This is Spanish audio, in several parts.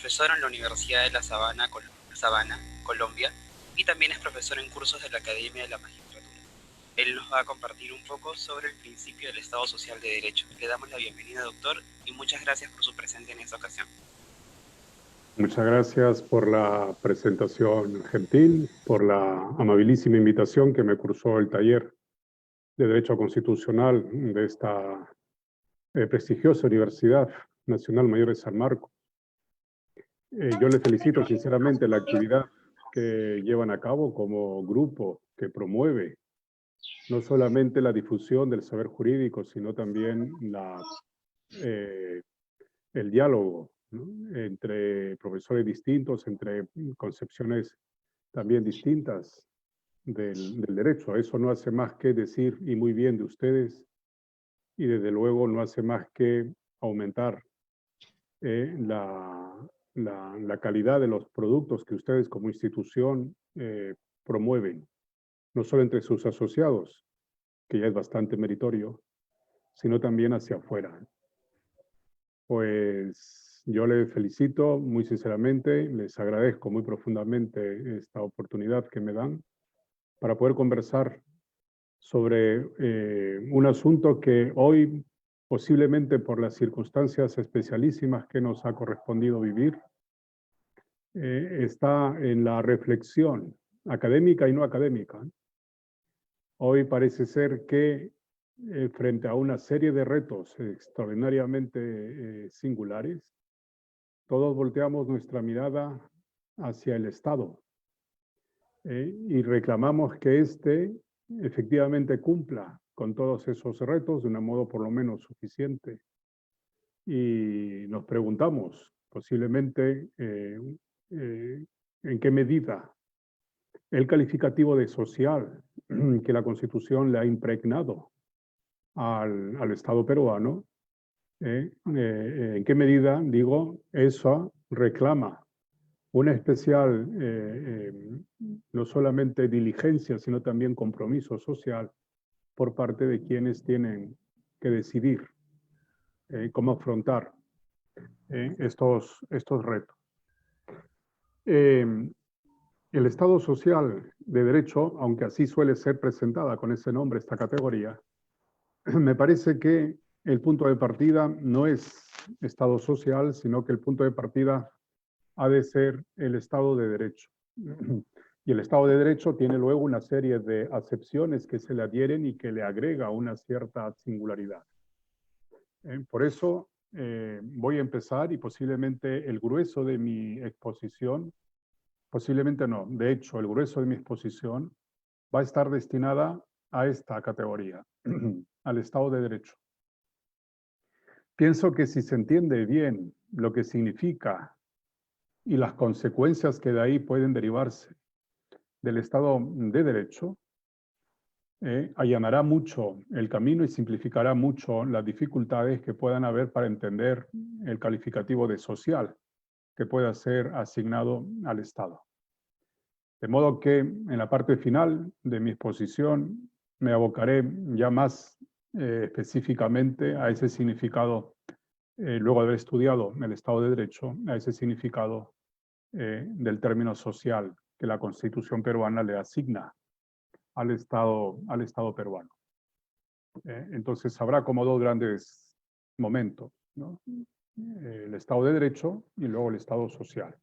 Profesor en la Universidad de La Sabana, Colombia, y también es profesor en cursos de la Academia de la Magistratura. Él nos va a compartir un poco sobre el principio del Estado Social de Derecho. Le damos la bienvenida, doctor, y muchas gracias por su presencia en esta ocasión. Muchas gracias por la presentación gentil, por la amabilísima invitación que me cursó el taller de Derecho Constitucional de esta prestigiosa Universidad Nacional Mayor de San Marcos. Yo le felicito sinceramente la actividad que llevan a cabo como grupo que promueve no solamente la difusión del saber jurídico, sino también el diálogo, ¿no?, entre profesores distintos, entre concepciones también distintas del derecho. Eso no hace más que decir, y muy bien, de ustedes, y desde luego no hace más que aumentar la calidad de los productos que ustedes como institución promueven, no solo entre sus asociados, que ya es bastante meritorio, sino también hacia afuera. Pues yo les felicito muy sinceramente, les agradezco muy profundamente esta oportunidad que me dan para poder conversar sobre un asunto que hoy, posiblemente por las circunstancias especialísimas que nos ha correspondido vivir, está en la reflexión académica y no académica. Hoy parece ser que frente a una serie de retos extraordinariamente singulares, todos volteamos nuestra mirada hacia el Estado y reclamamos que éste efectivamente cumpla con todos esos retos de un modo por lo menos suficiente. Y nos preguntamos posiblemente en qué medida el calificativo de social que la Constitución le ha impregnado al Estado peruano, en qué medida, digo, eso reclama una especial, no solamente diligencia, sino también compromiso social por parte de quienes tienen que decidir cómo afrontar estos retos. El Estado Social de Derecho, aunque así suele ser presentada con ese nombre, esta categoría, me parece que el punto de partida no es Estado Social, sino que el punto de partida ha de ser el Estado de Derecho. Y el Estado de Derecho tiene luego una serie de acepciones que se le adhieren y que le agrega una cierta singularidad. Por eso voy a empezar y posiblemente el grueso de mi exposición, posiblemente no, de hecho el grueso de mi exposición va a estar destinada a esta categoría, al Estado de Derecho. Pienso que si se entiende bien lo que significa y las consecuencias que de ahí pueden derivarse del Estado de Derecho, allanará mucho el camino y simplificará mucho las dificultades que puedan haber para entender el calificativo de social que pueda ser asignado al Estado. De modo que en la parte final de mi exposición me abocaré ya más específicamente a ese significado, luego de haber estudiado el Estado de Derecho, a ese significado del término social que la Constitución peruana le asigna al Estado peruano. Entonces habrá como dos grandes momentos, ¿no? El Estado de Derecho y luego el Estado social.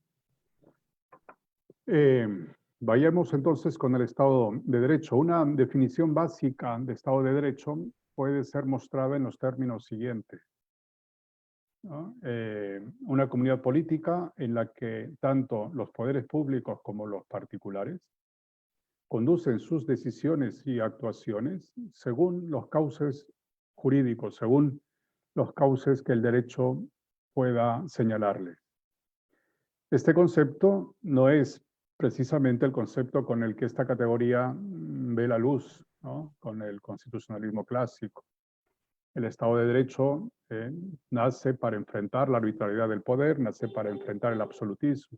Vayamos entonces con el Estado de Derecho. Una definición básica de Estado de Derecho puede ser mostrada en los términos siguientes, ¿no? Una comunidad política en la que tanto los poderes públicos como los particulares conducen sus decisiones y actuaciones según los cauces jurídicos, según los cauces que el derecho pueda señalarles. Este concepto no es precisamente el concepto con el que esta categoría ve la luz, ¿no?, con el constitucionalismo clásico. El Estado de Derecho nace para enfrentar la arbitrariedad del poder, nace para enfrentar el absolutismo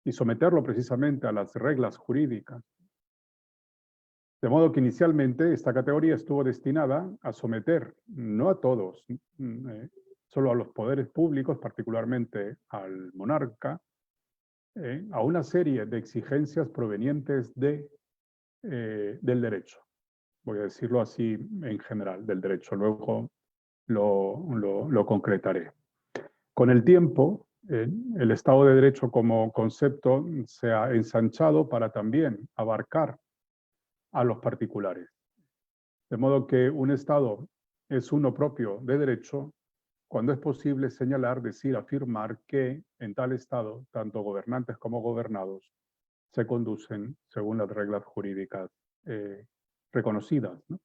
y someterlo precisamente a las reglas jurídicas. De modo que inicialmente esta categoría estuvo destinada a someter, no a todos, solo a los poderes públicos, particularmente al monarca, a una serie de exigencias provenientes del derecho. Voy a decirlo así en general, del derecho. Luego lo concretaré. Con el tiempo, el Estado de Derecho como concepto se ha ensanchado para también abarcar a los particulares. De modo que un Estado es uno propio de derecho cuando es posible señalar, decir, afirmar que en tal Estado, tanto gobernantes como gobernados, se conducen según las reglas jurídicas reconocidas, ¿no?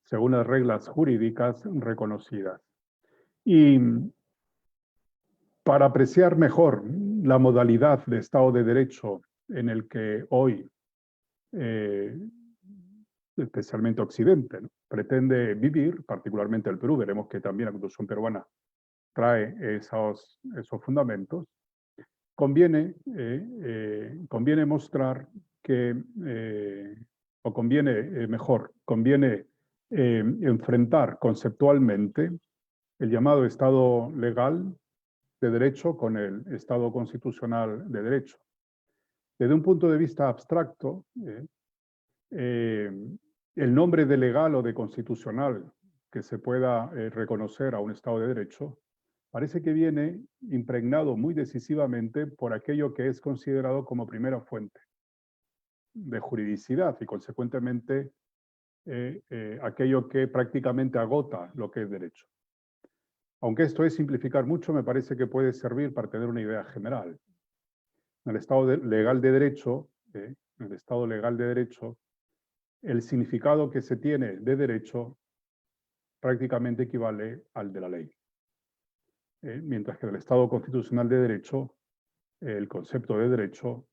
Según las reglas jurídicas reconocidas. Y para apreciar mejor la modalidad de Estado de Derecho en el que hoy, especialmente Occidente, ¿no?, pretende vivir, particularmente el Perú, veremos que también la Constitución peruana trae esos fundamentos, conviene mostrar que, o conviene, conviene enfrentar conceptualmente el llamado Estado legal de derecho con el Estado constitucional de derecho. Desde un punto de vista abstracto, el nombre de legal o de constitucional que se pueda reconocer a un Estado de derecho parece que viene impregnado muy decisivamente por aquello que es considerado como primera fuente de juridicidad y consecuentemente aquello que prácticamente agota lo que es derecho. Aunque esto es simplificar mucho, me parece que puede servir para tener una idea general. En el Estado legal de derecho, el significado que se tiene de derecho prácticamente equivale al de la ley. Mientras que en el Estado constitucional de derecho, el concepto de derecho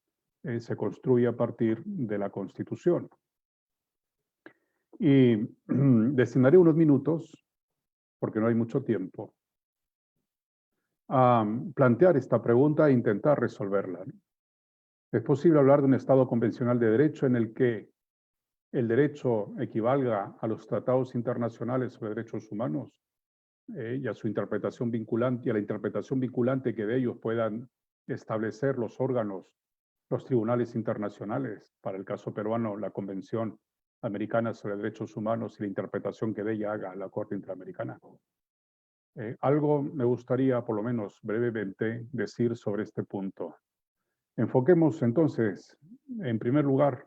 se construye a partir de la Constitución. Y destinaré unos minutos, porque no hay mucho tiempo, a plantear esta pregunta e intentar resolverla. ¿Es posible hablar de un Estado convencional de derecho en el que el derecho equivalga a los tratados internacionales sobre derechos humanos y a su interpretación vinculante, y a la interpretación vinculante que de ellos puedan establecer los órganos, los tribunales internacionales? Para el caso peruano, la Convención Americana sobre Derechos Humanos y la interpretación que de ella haga la Corte Interamericana. Algo me gustaría, por lo menos brevemente, decir sobre este punto. Enfoquemos entonces, en primer lugar,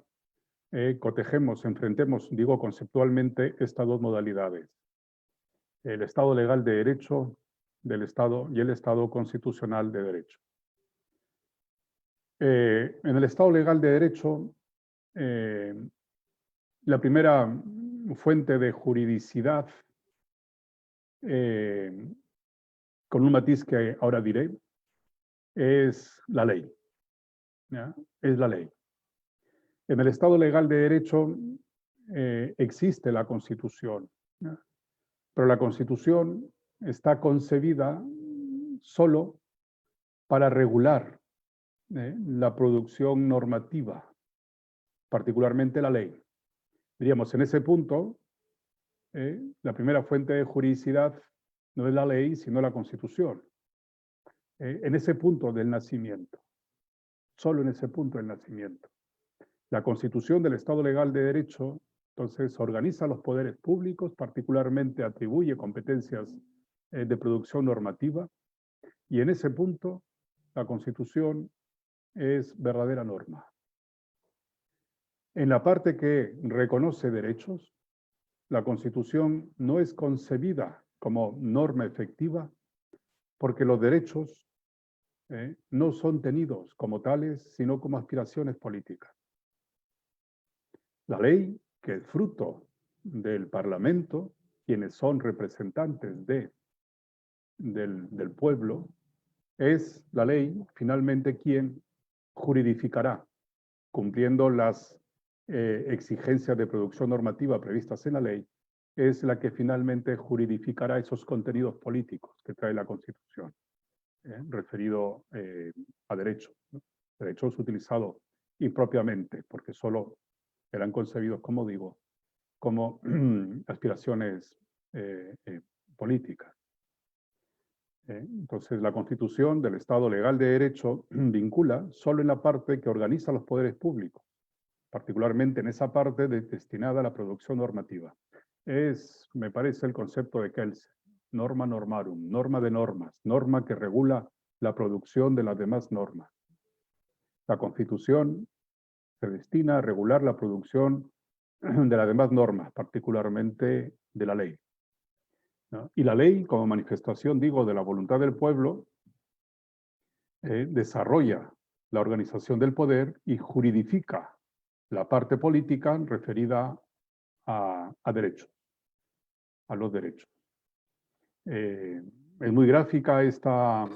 cotejemos, enfrentemos, digo conceptualmente, estas dos modalidades. El Estado legal de derecho del Estado y el Estado constitucional de derecho. En el Estado legal de derecho, la primera fuente de juridicidad, con un matiz que ahora diré, es la ley. ¿Ya? Es la ley. En el Estado legal de derecho existe la Constitución, ¿ya? Pero la Constitución está concebida solo para regular la producción normativa, particularmente la ley. Diríamos, en ese punto, la primera fuente de juridicidad no es la ley, sino la Constitución. En ese punto del nacimiento, solo en ese punto del nacimiento. La Constitución del Estado legal de derecho, entonces, organiza los poderes públicos, particularmente atribuye competencias de producción normativa, y en ese punto la Constitución es verdadera norma. En la parte que reconoce derechos, la Constitución no es concebida como norma efectiva porque los derechos no son tenidos como tales, sino como aspiraciones políticas. La ley, que es fruto del Parlamento, quienes son representantes del pueblo, es la ley finalmente quien juridificará, cumpliendo las exigencias de producción normativa previstas en la ley, es la que finalmente juridificará esos contenidos políticos que trae la Constitución, referido a derecho, ¿no? Derechos utilizados impropiamente, porque solo eran concebidos, como digo, como aspiraciones políticas. Entonces, la Constitución del Estado legal de derecho vincula solo en la parte que organiza los poderes públicos, particularmente en esa parte destinada a la producción normativa. Me parece, el concepto de Kelsen, norma normarum, norma de normas, norma que regula la producción de las demás normas. La Constitución se destina a regular la producción de las demás normas, particularmente de la ley, ¿no? Y la ley, como manifestación, digo, de la voluntad del pueblo, desarrolla la organización del poder y juridifica la parte política referida a derechos, a los derechos. Es muy gráfica esta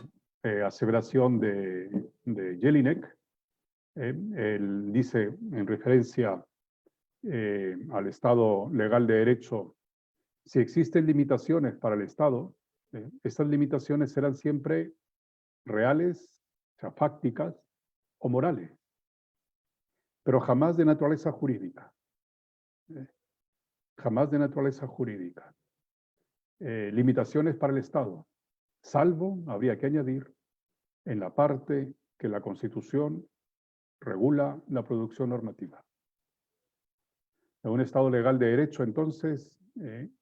aseveración de Jelinek. Él dice, en referencia al Estado legal de derecho, si existen limitaciones para el Estado, estas limitaciones serán siempre reales, o sea, fácticas o morales, pero jamás de naturaleza jurídica. Jamás de naturaleza jurídica. Limitaciones para el Estado, salvo, habría que añadir, en la parte que la Constitución regula la producción normativa. En un Estado legal de derecho, entonces,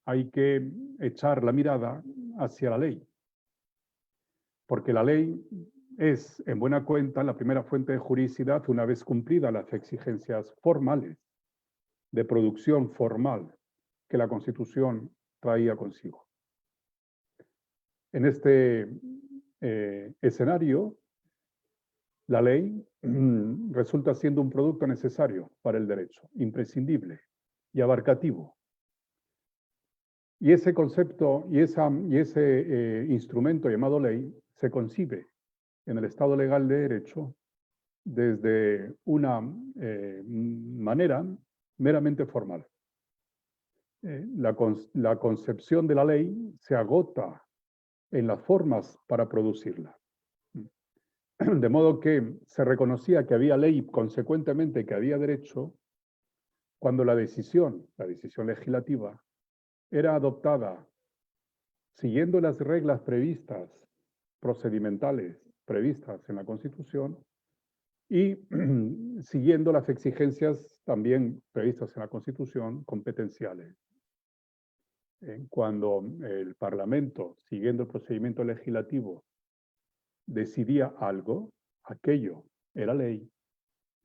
hay que echar la mirada hacia la ley, porque la ley es, en buena cuenta, la primera fuente de juridicidad una vez cumplidas las exigencias formales de producción formal que la Constitución traía consigo. En este escenario, la ley resulta siendo un producto necesario para el derecho, imprescindible y abarcativo. Y ese concepto y ese instrumento llamado ley se concibe en el Estado legal de derecho desde una manera meramente formal. La concepción de la ley se agota en las formas para producirla. De modo que se reconocía que había ley, consecuentemente que había derecho, cuando la decisión legislativa, era adoptada siguiendo las reglas previstas, procedimentales previstas en la Constitución, y siguiendo las exigencias también previstas en la Constitución, competenciales. Cuando el Parlamento, siguiendo el procedimiento legislativo, decidía algo, aquello era ley,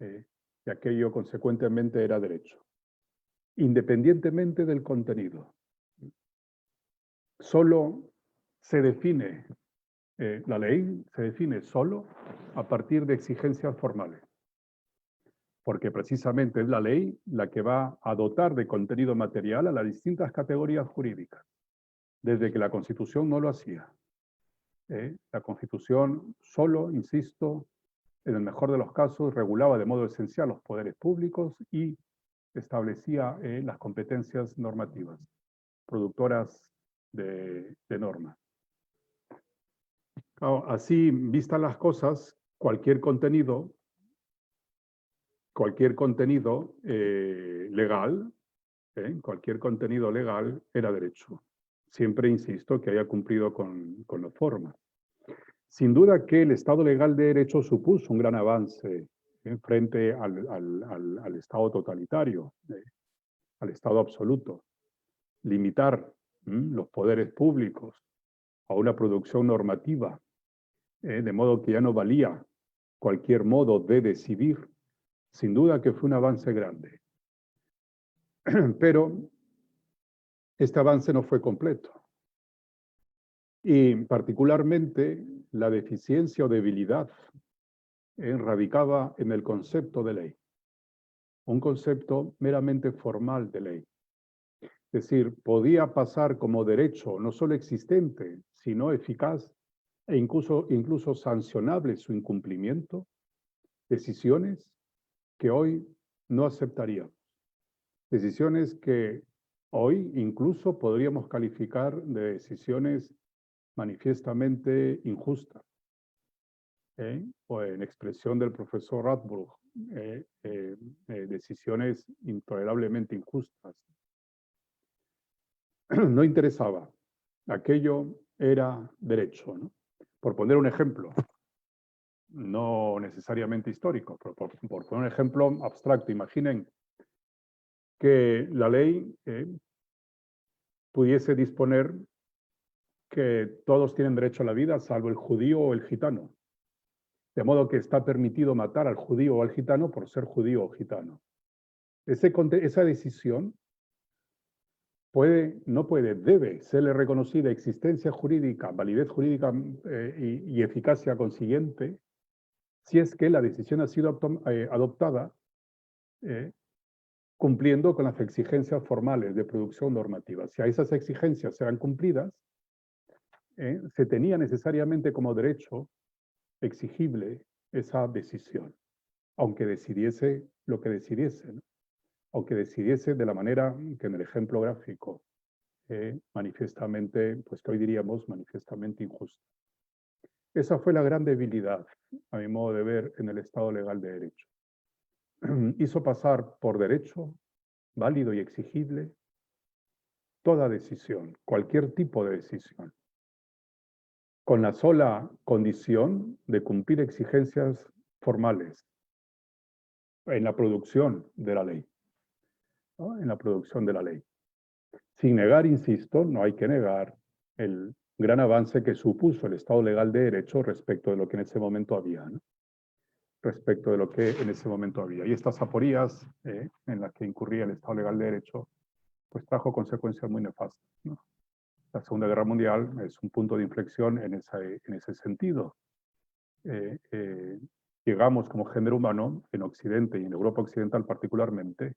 y aquello consecuentemente era derecho, independientemente del contenido. Solo se define, la ley se define solo a partir de exigencias formales, porque precisamente es la ley la que va a dotar de contenido material a las distintas categorías jurídicas, desde que la Constitución no lo hacía. La Constitución solo, insisto, en el mejor de los casos, regulaba de modo esencial los poderes públicos y establecía las competencias normativas, productoras de normas. Claro, así, vistas las cosas, cualquier contenido legal, cualquier contenido legal era derecho. Siempre insisto que haya cumplido con las formas. Sin duda que el Estado legal de derecho supuso un gran avance frente al Estado totalitario, al Estado absoluto. Limitar los poderes públicos a una producción normativa, de modo que ya no valía cualquier modo de decidir, sin duda que fue un avance grande. Pero este avance no fue completo. Y particularmente la deficiencia o debilidad radicaba en el concepto de ley, un concepto meramente formal de ley. Es decir, podía pasar como derecho no solo existente, sino eficaz e incluso sancionable su incumplimiento, decisiones que hoy no aceptaríamos. Decisiones que hoy incluso podríamos calificar de decisiones manifiestamente injustas. O en expresión del profesor Radbruch, decisiones intolerablemente injustas. No interesaba. Aquello era derecho, ¿no? Por poner un ejemplo, no necesariamente histórico, pero por poner un ejemplo abstracto, imaginen que la ley pudiese disponer que todos tienen derecho a la vida, salvo el judío o el gitano. De modo que está permitido matar al judío o al gitano por ser judío o gitano. Esa decisión debe serle reconocida existencia jurídica, validez jurídica y eficacia consiguiente, si es que la decisión ha sido adoptada cumpliendo con las exigencias formales de producción normativa. Si a esas exigencias serán cumplidas, se tenía necesariamente como derecho exigible esa decisión, aunque decidiese lo que decidiese, ¿no? Aunque decidiese de la manera que en el ejemplo gráfico, manifiestamente, pues que hoy diríamos manifiestamente injusta. Esa fue la gran debilidad, a mi modo de ver, en el Estado legal de derecho. Hizo pasar por derecho válido y exigible toda decisión, cualquier tipo de decisión, con la sola condición de cumplir exigencias formales en la producción de la ley, ¿no? En la producción de la ley. Sin negar, insisto, no hay que negar el gran avance que supuso el Estado legal de derecho respecto de lo que en ese momento había, ¿no? Respecto de lo que en ese momento había. Y estas aporías en las que incurría el Estado legal de derecho, pues trajo consecuencias muy nefastas, ¿no? La Segunda Guerra Mundial es un punto de inflexión en ese sentido. Llegamos como género humano en Occidente y en Europa Occidental particularmente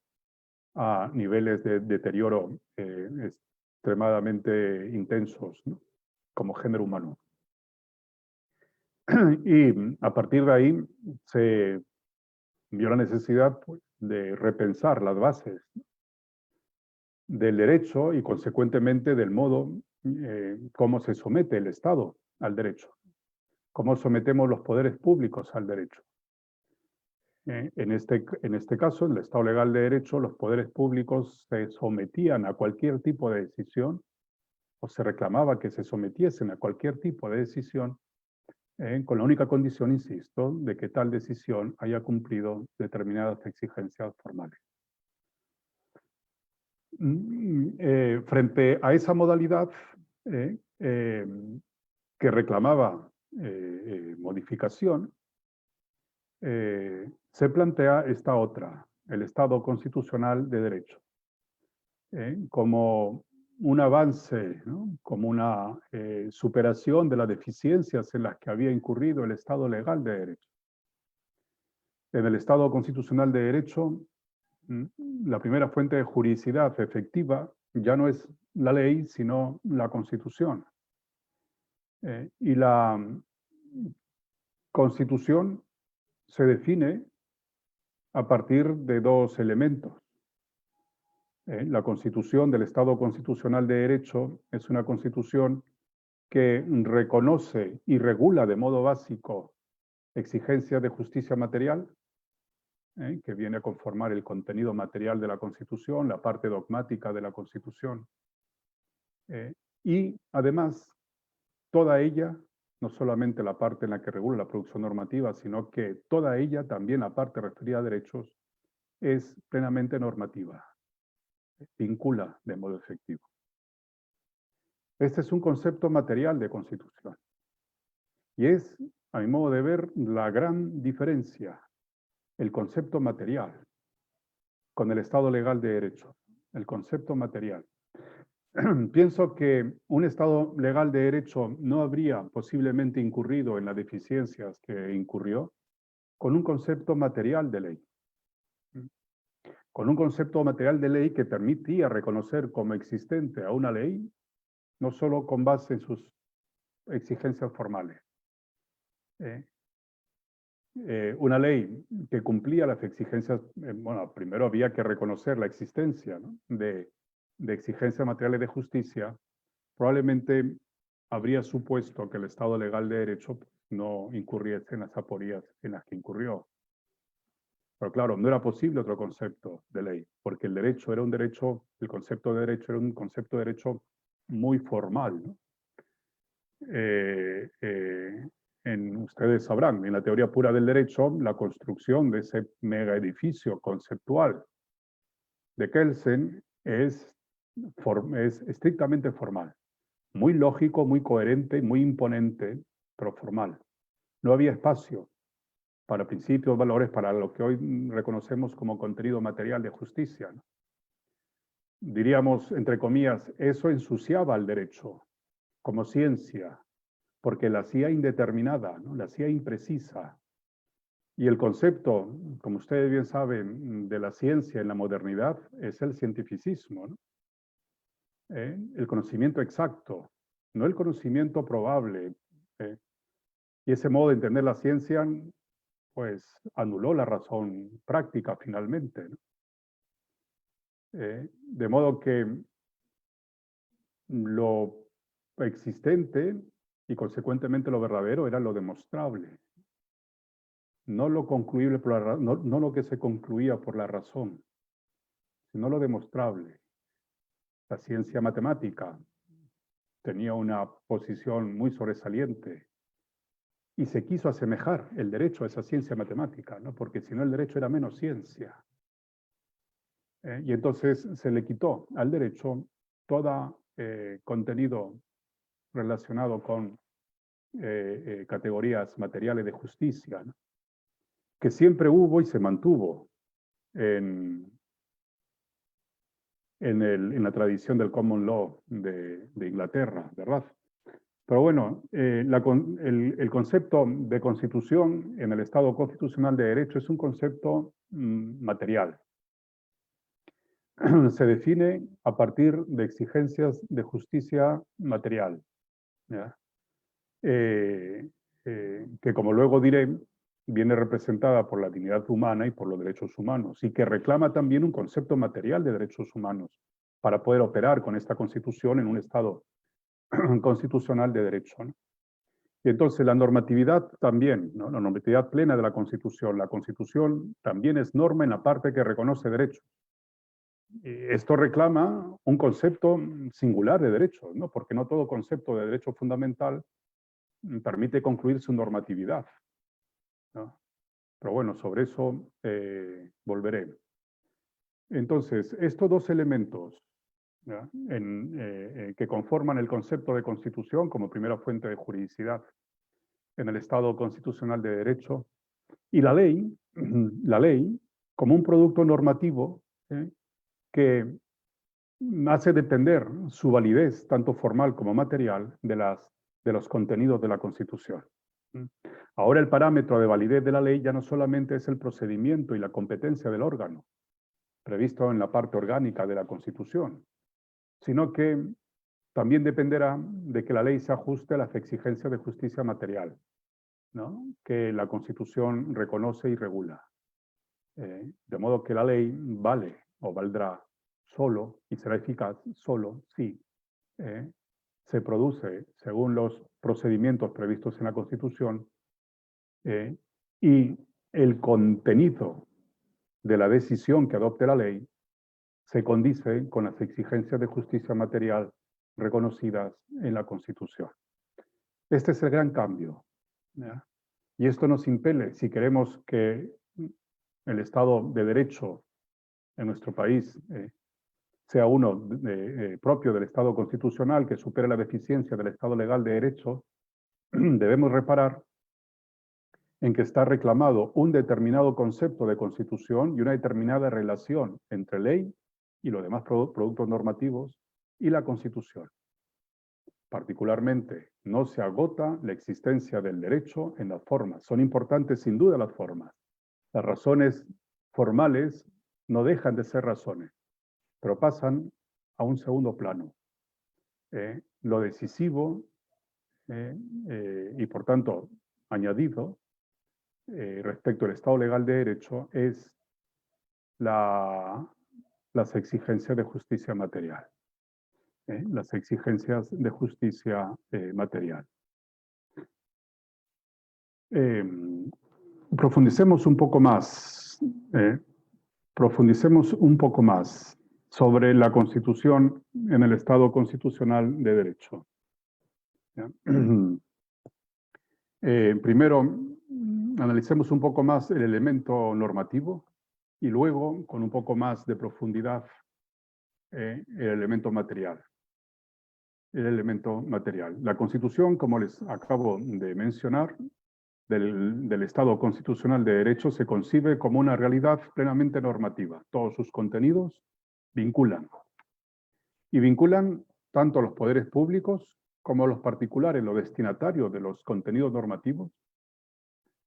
a niveles de deterioro extremadamente intensos, ¿no? Como género humano. Y a partir de ahí se vio la necesidad, pues, de repensar las bases del derecho y consecuentemente del modo cómo se somete el Estado al derecho, cómo sometemos los poderes públicos al derecho. En este caso, en el Estado legal de derecho, los poderes públicos se sometían a cualquier tipo de decisión o se reclamaba que se sometiesen a cualquier tipo de decisión con la única condición, insisto, de que tal decisión haya cumplido determinadas exigencias formales. Frente a esa modalidad que reclamaba modificación, se plantea esta otra, el Estado constitucional de derecho, como un avance, ¿no? Como una superación de las deficiencias en las que había incurrido el Estado legal de derecho. En el Estado constitucional de derecho, la primera fuente de juridicidad efectiva ya no es la ley, sino la Constitución. Y la Constitución se define a partir de dos elementos. La Constitución del Estado Constitucional de Derecho es una Constitución que reconoce y regula de modo básico exigencias de justicia material, que viene a conformar el contenido material de la Constitución, la parte dogmática de la Constitución. Y además, toda ella, no solamente la parte en la que regula la producción normativa, sino que toda ella, también la parte referida a derechos, es plenamente normativa, vincula de modo efectivo. Este es un concepto material de Constitución. Y es, a mi modo de ver, la gran diferencia, el concepto material, con el Estado legal de derecho, el concepto material. Pienso que un Estado legal de derecho no habría posiblemente incurrido en las deficiencias que incurrió con un concepto material de ley. Con un concepto material de ley que permitía reconocer como existente a una ley, no solo con base en sus exigencias formales. Una ley que cumplía las exigencias, bueno, primero había que reconocer la existencia, ¿no? de exigencias materiales de justicia, probablemente habría supuesto que el Estado legal de derecho no incurriese en las aporías en las que incurrió. Pero claro, no era posible otro concepto de ley, porque el derecho era un derecho, el concepto de derecho era un concepto de derecho muy formal, ¿no? ustedes sabrán, en la teoría pura del derecho, la construcción de ese mega edificio conceptual de Kelsen es estrictamente formal. Muy lógico, muy coherente, muy imponente, pero formal. No había espacio para principios, valores, para lo que hoy reconocemos como contenido material de justicia, ¿no? Diríamos, entre comillas, eso ensuciaba al derecho como ciencia, porque la hacía indeterminada, ¿no? La hacía imprecisa. Y el concepto, como ustedes bien saben, de la ciencia en la modernidad es el cientificismo, ¿no? El conocimiento exacto, no el conocimiento probable. Y ese modo de entender la ciencia, pues, anuló la razón práctica finalmente, ¿no? De modo que lo existente y consecuentemente lo verdadero era lo demostrable, no lo concluible por no lo que se concluía por la razón, sino lo demostrable. La ciencia matemática tenía una posición muy sobresaliente y se quiso asemejar el derecho a esa ciencia matemática, ¿no? Porque si no el derecho era menos ciencia. Y entonces se le quitó al derecho todo contenido relacionado con categorías materiales de justicia, ¿no? Que siempre hubo y se mantuvo en la tradición del common law de Inglaterra, ¿verdad? Pero bueno, el concepto de constitución en el Estado constitucional de derecho es un concepto material. Se define a partir de exigencias de justicia material, ¿ya? Que como luego diré, viene representada por la dignidad humana y por los derechos humanos, y que reclama también un concepto material de derechos humanos para poder operar con esta Constitución en un Estado constitucional de derecho, ¿no? Y entonces la normatividad también, ¿no? La normatividad plena de la Constitución. La Constitución también es norma en la parte que reconoce derechos. Esto reclama un concepto singular de derechos, ¿no? Porque no todo concepto de derecho fundamental permite concluir su normatividad, ¿no? Pero bueno, sobre eso volveré. Entonces, estos dos elementos, ¿ya? Que conforman el concepto de constitución como primera fuente de juridicidad en el Estado constitucional de derecho, y la ley como un producto normativo que hace depender su validez, tanto formal como material, de los contenidos de la Constitución. Ahora el parámetro de validez de la ley ya no solamente es el procedimiento y la competencia del órgano, previsto en la parte orgánica de la Constitución, sino que también dependerá de que la ley se ajuste a las exigencias de justicia material, ¿no? Que la Constitución reconoce y regula. De modo que la ley vale o valdrá solo y será eficaz solo si se produce según los procedimientos previstos en la Constitución y el contenido de la decisión que adopte la ley se condice con las exigencias de justicia material reconocidas en la Constitución. Este es el gran cambio, ¿ya? Y esto nos impele, si queremos que el Estado de Derecho en nuestro país sea uno propio del Estado constitucional, que supere la deficiencia del Estado legal de derecho, debemos reparar en que está reclamado un determinado concepto de constitución y una determinada relación entre ley y los demás productos normativos y la Constitución. Particularmente, no se agota la existencia del derecho en las formas. Son importantes sin duda las formas. Las razones formales no dejan de ser razones, pero pasan a un segundo plano. Lo decisivo y por tanto añadido respecto al Estado legal de derecho es las exigencias de justicia material. Las exigencias de justicia material. Profundicemos un poco más. Profundicemos un poco más sobre la Constitución en el Estado constitucional de derecho. ¿Ya? Primero, analicemos un poco más el elemento normativo y luego, con un poco más de profundidad, el elemento material. El elemento material. La Constitución, como les acabo de mencionar, del Estado constitucional de derecho se concibe como una realidad plenamente normativa. Todos sus contenidos vinculan. Y vinculan tanto a los poderes públicos como a los particulares. Los destinatarios de los contenidos normativos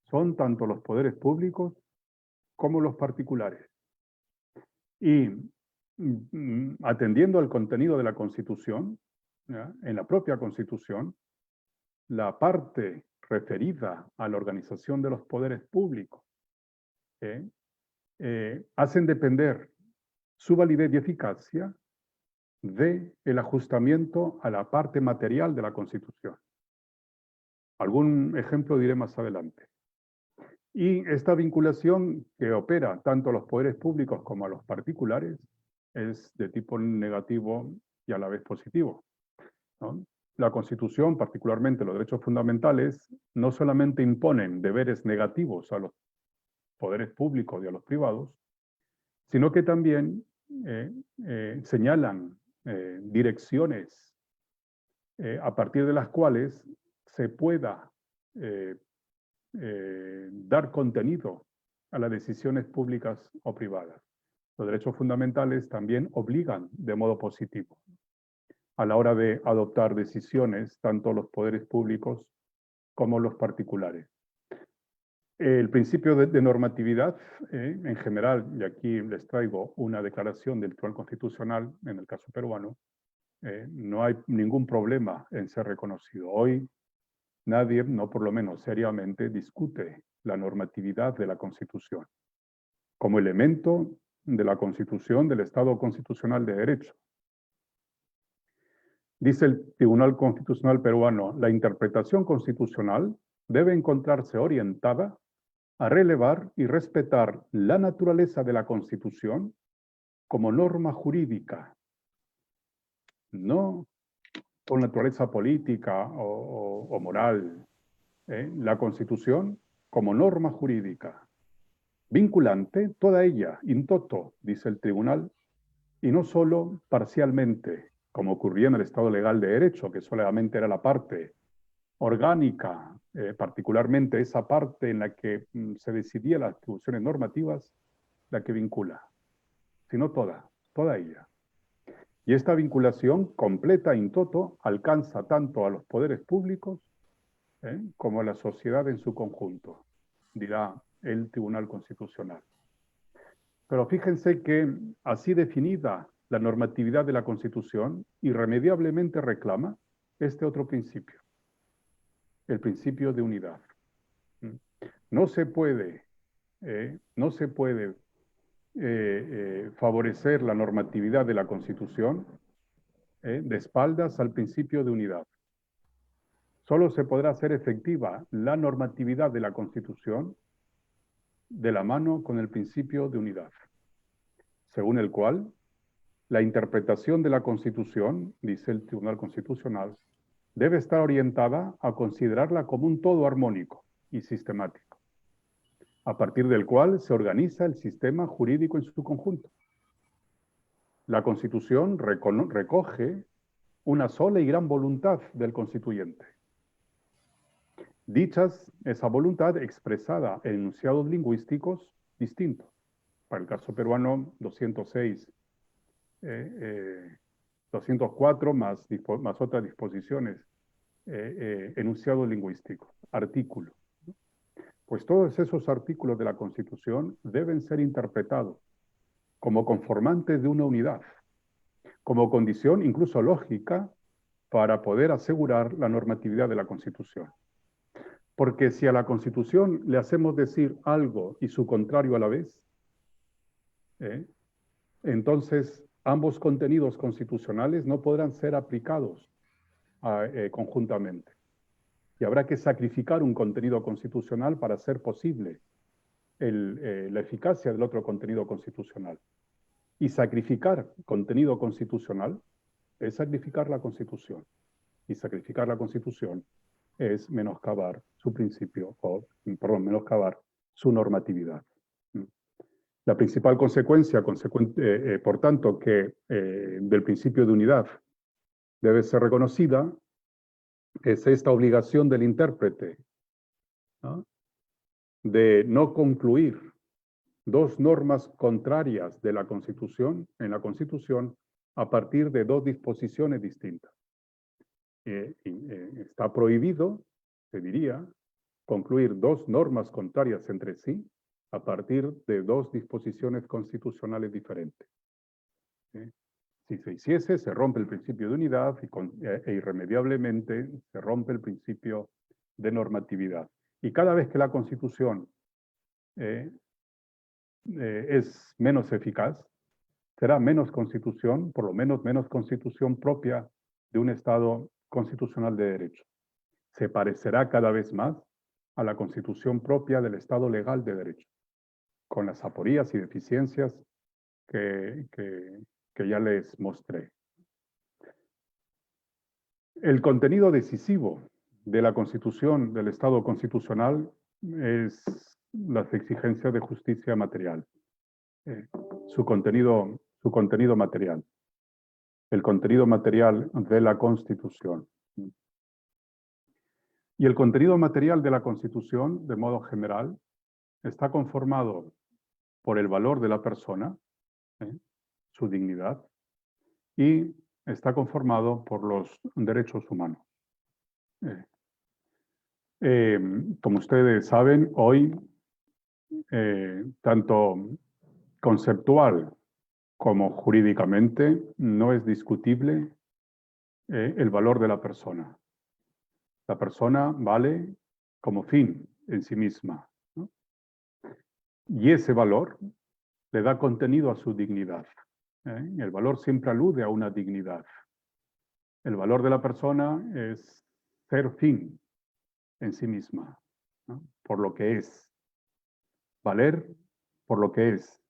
son tanto los poderes públicos como los particulares. Y atendiendo al contenido de la Constitución, ¿ya? En la propia Constitución, la parte referida a la organización de los poderes públicos hacen depender su validez y eficacia del ajustamiento a la parte material de la Constitución. Algún ejemplo diré más adelante. Y esta vinculación que opera tanto a los poderes públicos como a los particulares es de tipo negativo y a la vez positivo, ¿no? La Constitución, particularmente los derechos fundamentales, no solamente imponen deberes negativos a los poderes públicos y a los privados, sino que también señalan direcciones a partir de las cuales se pueda dar contenido a las decisiones públicas o privadas. Los derechos fundamentales también obligan de modo positivo a la hora de adoptar decisiones, tanto los poderes públicos como los particulares. El principio de normatividad, en general, y aquí les traigo una declaración del Tribunal Constitucional, en el caso peruano, no hay ningún problema en ser reconocido. Hoy nadie, no por lo menos seriamente, discute la normatividad de la Constitución como elemento de la Constitución del Estado constitucional de derecho. Dice el Tribunal Constitucional peruano, la interpretación constitucional debe encontrarse orientada a relevar y respetar la naturaleza de la Constitución como norma jurídica, no por naturaleza política o moral. La Constitución como norma jurídica, vinculante, toda ella, in toto, dice el tribunal, y no solo parcialmente, como ocurría en el Estado legal de derecho, que solamente era la parte orgánica, particularmente esa parte en la que se decidían las atribuciones normativas, la que vincula, sino toda ella. Y esta vinculación completa in toto alcanza tanto a los poderes públicos como a la sociedad en su conjunto, dirá el Tribunal Constitucional. Pero fíjense que así definida la normatividad de la Constitución, irremediablemente reclama este otro principio, el principio de unidad. No se puede favorecer la normatividad de la Constitución de espaldas al principio de unidad. Solo se podrá hacer efectiva la normatividad de la Constitución de la mano con el principio de unidad, según el cual la interpretación de la Constitución, dice el Tribunal Constitucional, debe estar orientada a considerarla como un todo armónico y sistemático, a partir del cual se organiza el sistema jurídico en su conjunto. La Constitución recoge una sola y gran voluntad del constituyente. Esa voluntad expresada en enunciados lingüísticos distintos. Para el caso peruano, 206, 204 más otras disposiciones, enunciados lingüísticos, artículos. Pues todos esos artículos de la Constitución deben ser interpretados como conformantes de una unidad, como condición incluso lógica para poder asegurar la normatividad de la Constitución. Porque si a la Constitución le hacemos decir algo y su contrario a la vez, entonces ambos contenidos constitucionales no podrán ser aplicados conjuntamente. Y habrá que sacrificar un contenido constitucional para hacer posible la eficacia del otro contenido constitucional. Y sacrificar contenido constitucional es sacrificar la Constitución. y sacrificar la Constitución es menoscabar su principio, o, perdón, menoscabar su normatividad. La principal consecuencia, por tanto, que del principio de unidad debe ser reconocida es esta obligación del intérprete, ¿no?, de no concluir dos normas contrarias de la Constitución, en la Constitución, a partir de dos disposiciones distintas. Está prohibido, se diría, concluir dos normas contrarias entre sí a partir de dos disposiciones constitucionales diferentes. Si se hiciese, se rompe el principio de unidad e irremediablemente se rompe el principio de normatividad. Y cada vez que la Constitución es menos eficaz, será menos Constitución, por lo menos menos Constitución propia de un Estado constitucional de derecho. Se parecerá cada vez más a la Constitución propia del Estado legal de derecho, con las aporías y deficiencias que ya les mostré. El contenido decisivo de la Constitución del Estado constitucional es las exigencias de justicia material, su contenido material, el contenido material de la Constitución. Y el contenido material de la Constitución, de modo general, está conformado por el valor de la persona, su dignidad, y está conformado por los derechos humanos. Como ustedes saben, hoy, tanto conceptual como jurídicamente, no es discutible el valor de la persona. La persona vale como fin en sí misma, ¿no? Y ese valor le da contenido a su dignidad. El valor siempre alude a una dignidad. El valor de la persona es ser fin en sí misma, ¿no?, por lo que es. Valer por lo que es.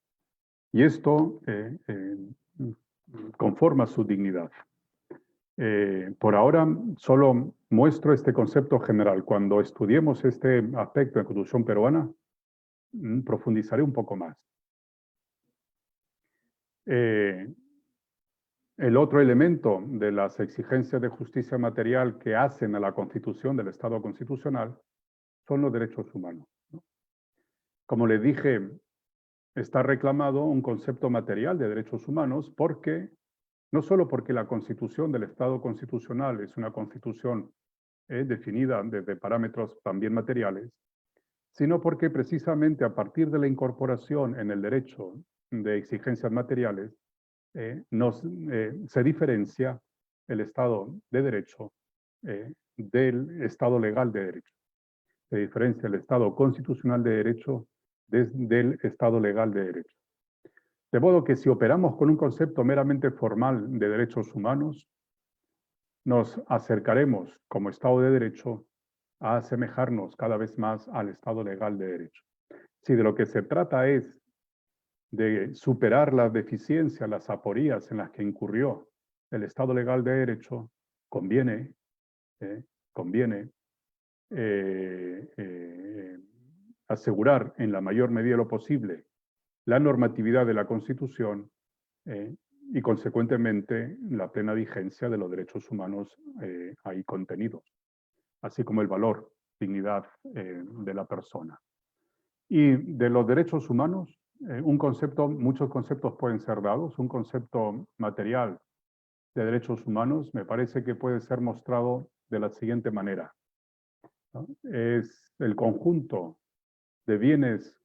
Y esto conforma su dignidad. Por ahora solo muestro este concepto general. Cuando estudiemos este aspecto de la Constitución peruana, profundizaré un poco más. El otro elemento de las exigencias de justicia material que hacen a la Constitución del Estado constitucional son los derechos humanos, ¿no? Como les dije, está reclamado un concepto material de derechos humanos porque, no solo porque la Constitución del Estado constitucional es una Constitución definida desde parámetros también materiales, sino porque precisamente a partir de la incorporación en el derecho de exigencias materiales, se diferencia el Estado de Derecho del Estado legal de derecho. Se diferencia el Estado constitucional de derecho del Estado legal de derecho. De modo que si operamos con un concepto meramente formal de derechos humanos, nos acercaremos como Estado de Derecho a asemejarnos cada vez más al Estado legal de derecho. Si de lo que se trata es de superar las deficiencias, las aporías en las que incurrió el Estado legal de derecho, conviene asegurar en la mayor medida de lo posible la normatividad de la Constitución y consecuentemente la plena vigencia de los derechos humanos ahí contenidos, así como el valor, dignidad de la persona. Y de los derechos humanos, muchos conceptos pueden ser dados. Un concepto material de derechos humanos me parece que puede ser mostrado de la siguiente manera, ¿no? Es el conjunto de bienes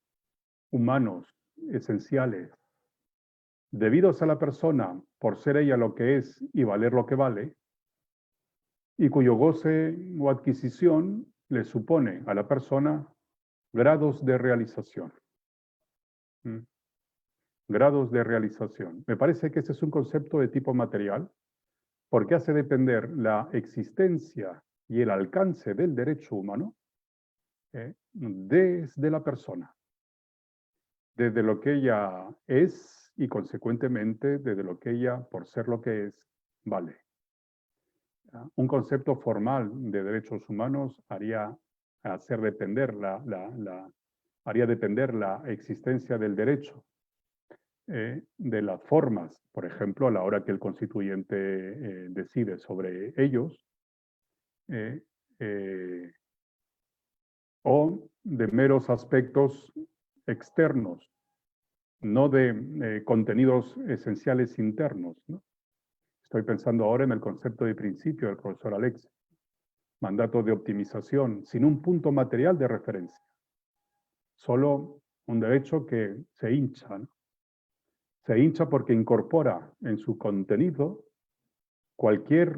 humanos esenciales debidos a la persona por ser ella lo que es y valer lo que vale, y cuyo goce o adquisición le supone a la persona grados de realización. Grados de realización. Me parece que ese es un concepto de tipo material porque hace depender la existencia y el alcance del derecho humano desde la persona, desde lo que ella es y consecuentemente desde lo que ella, por ser lo que es, vale. Un concepto formal de derechos humanos haría depender la existencia del derecho de las formas, por ejemplo, a la hora que el constituyente decide sobre ellos, o de meros aspectos externos, no de contenidos esenciales internos, ¿no? Estoy pensando ahora en el concepto de principio del profesor Alex, mandato de optimización, sin un punto material de referencia, solo un derecho que se hincha, ¿no? Se hincha porque incorpora en su contenido cualquier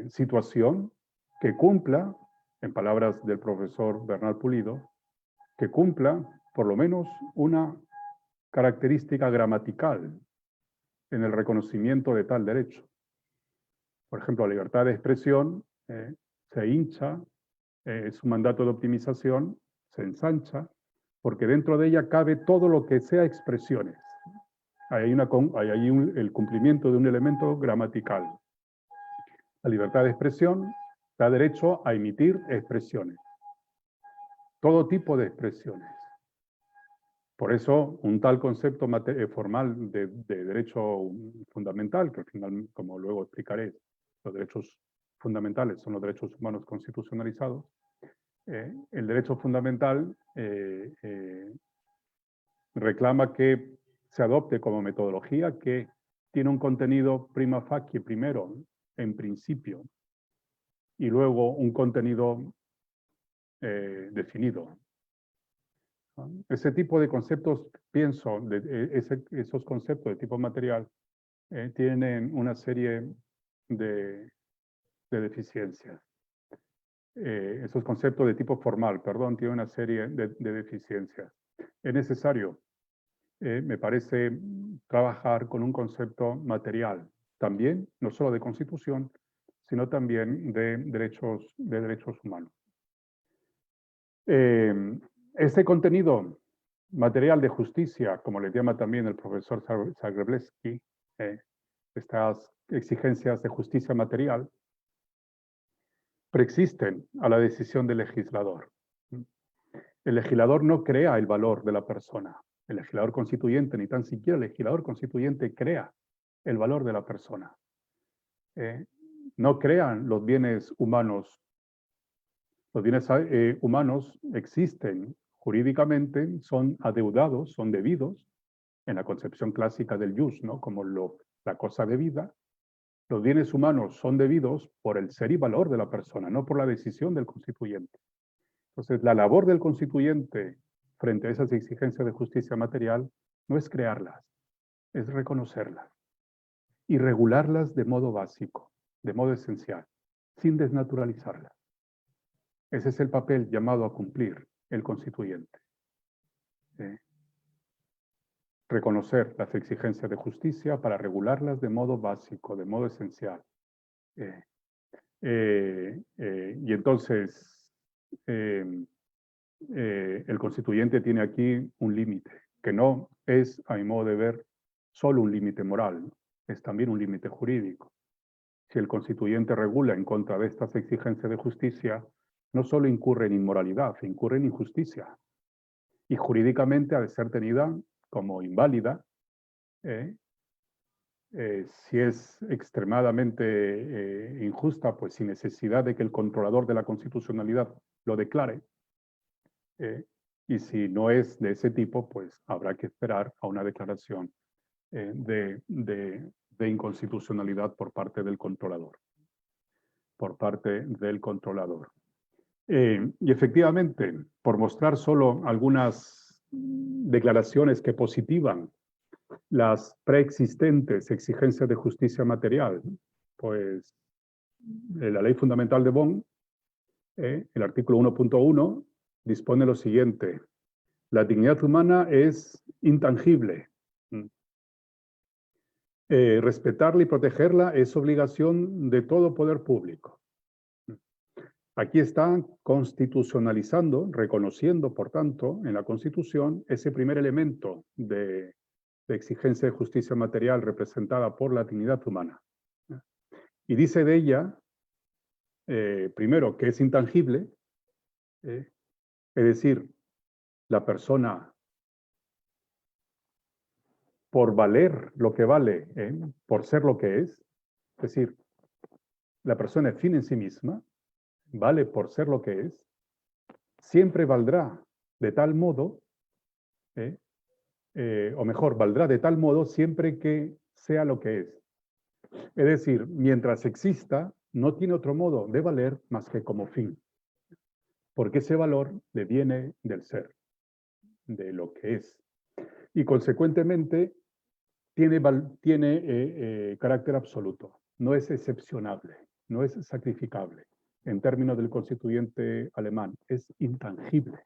situación que cumpla, en palabras del profesor Bernal Pulido, que cumpla por lo menos una característica gramatical en el reconocimiento de tal derecho. Por ejemplo, la libertad de expresión se hincha, su mandato de optimización se ensancha, porque dentro de ella cabe todo lo que sea expresiones. Hay ahí el cumplimiento de un elemento gramatical. La libertad de expresión da derecho a emitir expresiones. Todo tipo de expresiones. Por eso, un tal concepto formal de derecho fundamental, que al final, como luego explicaré, los derechos fundamentales son los derechos humanos constitucionalizados, el derecho fundamental reclama que se adopte como metodología que tiene un contenido prima facie primero, en principio, y luego un contenido definido. Ese tipo de conceptos, pienso, esos conceptos de tipo material, tienen una serie de deficiencias. Esos conceptos de tipo formal, perdón, tienen una serie de deficiencias. Es necesario, me parece, trabajar con un concepto material, también, no solo de constitución, sino también de derechos humanos. Este contenido material de justicia, como le llama también el profesor Zagrebleski, estas exigencias de justicia material, preexisten a la decisión del legislador. El legislador no crea el valor de la persona. El legislador constituyente, ni tan siquiera el legislador constituyente crea el valor de la persona. No crean los bienes humanos. Los bienes humanos existen jurídicamente, son adeudados, son debidos, en la concepción clásica del jus, ¿no? Como la cosa debida. Los bienes humanos son debidos por el ser y valor de la persona, no por la decisión del constituyente. Entonces, la labor del constituyente frente a esas exigencias de justicia material no es crearlas, es reconocerlas y regularlas de modo básico, de modo esencial, sin desnaturalizarlas. Ese es el papel llamado a cumplir el constituyente. Reconocer las exigencias de justicia para regularlas de modo básico, de modo esencial. Y entonces, el constituyente tiene aquí un límite, que no es, a mi modo de ver, solo un límite moral, es también un límite jurídico. Si el constituyente regula en contra de estas exigencias de justicia, no solo incurre en inmoralidad, incurre en injusticia. Y jurídicamente ha de ser tenida como inválida, si es extremadamente injusta, pues sin necesidad de que el controlador de la constitucionalidad lo declare. Y si no es de ese tipo, pues habrá que esperar a una declaración de inconstitucionalidad por parte del controlador. Y efectivamente, por mostrar solo algunas declaraciones que positivan las preexistentes exigencias de justicia material, pues la Ley Fundamental de Bonn, el artículo 1.1, dispone lo siguiente: la dignidad humana es intangible. Respetarla y protegerla es obligación de todo poder público. Aquí está constitucionalizando, reconociendo, por tanto, en la Constitución, ese primer elemento de exigencia de justicia material representada por la dignidad humana. Y dice de ella, primero, que es intangible, es decir, la persona, por valer lo que vale, por ser lo que es decir, la persona es fin en sí misma, vale por ser lo que es, siempre valdrá de tal modo, o mejor, valdrá de tal modo siempre que sea lo que es. Es decir, mientras exista, no tiene otro modo de valer más que como fin, porque ese valor le viene del ser, de lo que es. Y consecuentemente tiene carácter absoluto, no es excepcionable, no es sacrificable. En términos del constituyente alemán, es intangible.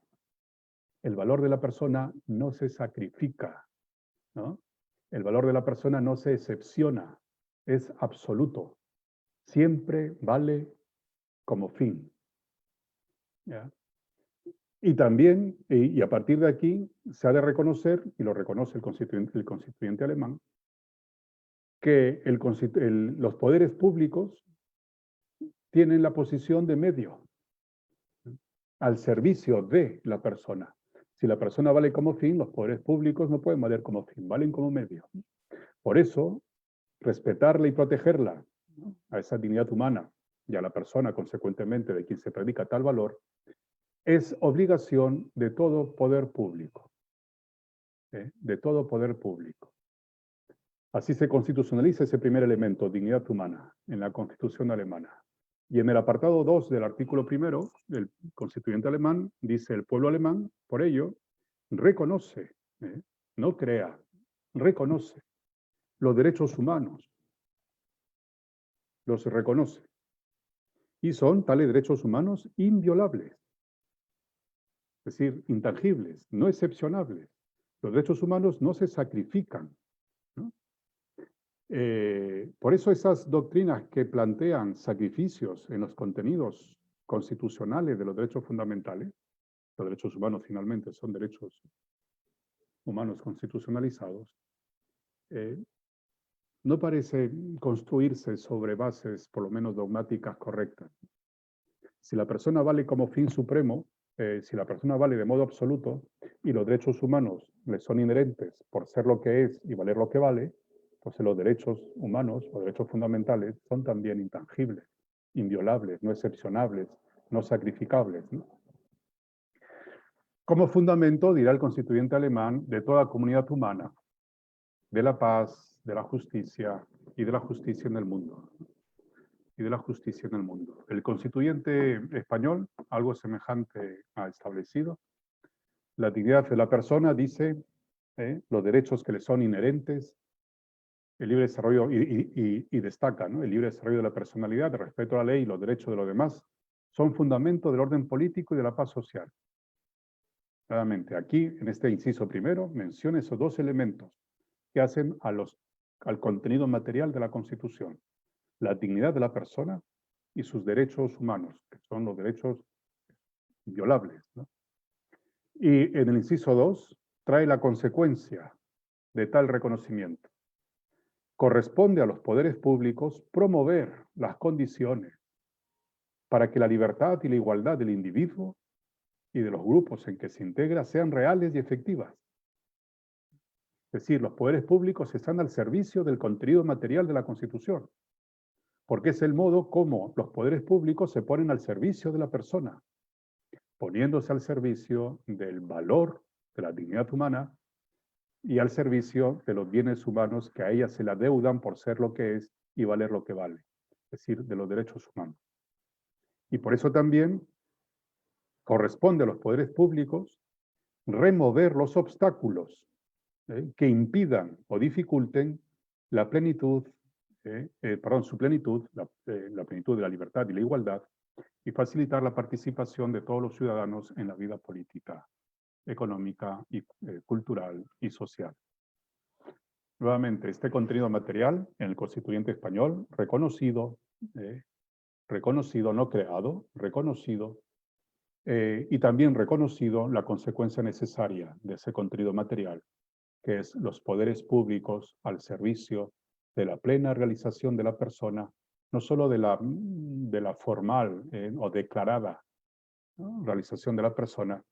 El valor de la persona no se sacrifica, ¿no? El valor de la persona no se excepciona, es absoluto. Siempre vale como fin. ¿Ya? Y también, y a partir de aquí, se ha de reconocer, y lo reconoce el constituyente alemán, que los poderes públicos tienen la posición de medio al servicio de la persona. Si la persona vale como fin, los poderes públicos no pueden valer como fin, valen como medio. Por eso, respetarla y protegerla, ¿no?, a esa dignidad humana y a la persona, consecuentemente, de quien se predica tal valor, es obligación de todo poder público. De todo poder público. Así se constitucionaliza ese primer elemento, dignidad humana, en la Constitución alemana. Y en el apartado 2 del artículo primero, el constituyente alemán dice: el pueblo alemán, por ello, reconoce, no crea, reconoce los derechos humanos, los reconoce. Y son tales derechos humanos inviolables, es decir, intangibles, no excepcionables. Los derechos humanos no se sacrifican, ¿no? Por eso esas doctrinas que plantean sacrificios en los contenidos constitucionales de los derechos fundamentales, los derechos humanos finalmente son derechos humanos constitucionalizados, no parece construirse sobre bases por lo menos dogmáticas correctas. Si la persona vale como fin supremo, si la persona vale de modo absoluto y los derechos humanos le son inherentes por ser lo que es y valer lo que vale, pues los derechos humanos o derechos fundamentales son también intangibles, inviolables, no excepcionables, no sacrificables, ¿no? Como fundamento, dirá el constituyente alemán, de toda comunidad humana, de la paz, de la justicia y de la justicia en el mundo. Y de la justicia en el mundo. El constituyente español, algo semejante ha establecido. La dignidad de la persona, dice, los derechos que le son inherentes, el libre desarrollo, y destaca, ¿no?, el libre desarrollo de la personalidad, el respeto a la ley y los derechos de los demás, son fundamento del orden político y de la paz social. Nuevamente, aquí, en este inciso primero, menciona esos dos elementos que hacen al contenido material de la Constitución: la dignidad de la persona y sus derechos humanos, que son los derechos inviolables, ¿no? Y en el inciso 2 trae la consecuencia de tal reconocimiento. Corresponde a los poderes públicos promover las condiciones para que la libertad y la igualdad del individuo y de los grupos en que se integra sean reales y efectivas. Es decir, los poderes públicos están al servicio del contenido material de la Constitución, porque es el modo como los poderes públicos se ponen al servicio de la persona, poniéndose al servicio del valor de la dignidad humana y al servicio de los bienes humanos que a ella se le adeudan por ser lo que es y valer lo que vale, es decir, de los derechos humanos. Y por eso también corresponde a los poderes públicos remover los obstáculos que impidan o dificulten la plenitud, su plenitud, la plenitud de la libertad y la igualdad, y facilitar la participación de todos los ciudadanos en la vida política, económica, y, cultural y social. Nuevamente, este contenido material en el constituyente español, reconocido, no creado, reconocido, y también reconocido la consecuencia necesaria de ese contenido material, que es los poderes públicos al servicio de la plena realización de la persona, no solo de la formal o declarada, ¿no?, realización de la persona,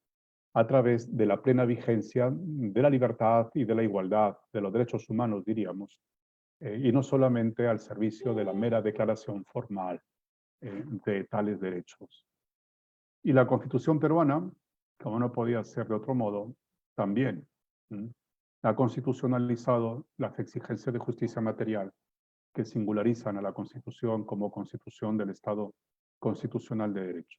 a través de la plena vigencia de la libertad y de la igualdad, de los derechos humanos, diríamos, y no solamente al servicio de la mera declaración formal de tales derechos. Y la Constitución peruana, como no podía ser de otro modo, también ha constitucionalizado las exigencias de justicia material que singularizan a la Constitución como Constitución del Estado constitucional de derecho.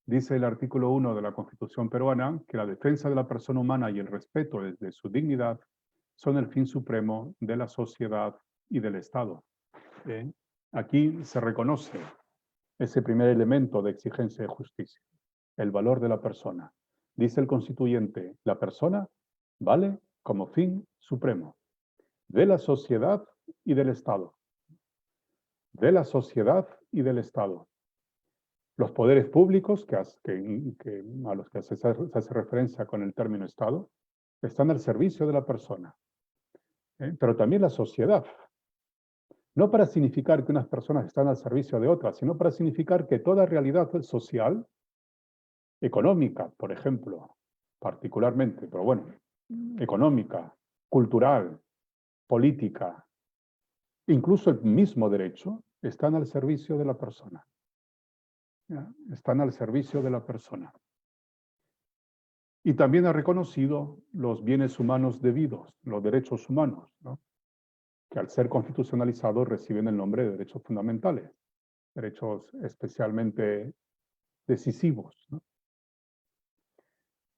Dice el artículo 1 de la Constitución peruana que la defensa de la persona humana y el respeto de su dignidad son el fin supremo de la sociedad y del Estado. Aquí se reconoce ese primer elemento de exigencia de justicia, el valor de la persona. Dice el constituyente, la persona vale como fin supremo de la sociedad y del Estado. De la sociedad y del Estado. Los poderes públicos, a los que se hace referencia con el término Estado, están al servicio de la persona. Pero también la sociedad. No para significar que unas personas están al servicio de otras, sino para significar que toda realidad social, económica, por ejemplo, particularmente, pero bueno, económica, cultural, política, incluso el mismo derecho, están al servicio de la persona. Están al servicio de la persona. Y también ha reconocido los bienes humanos debidos, los derechos humanos, ¿no?, que al ser constitucionalizados reciben el nombre de derechos fundamentales, derechos especialmente decisivos, ¿no?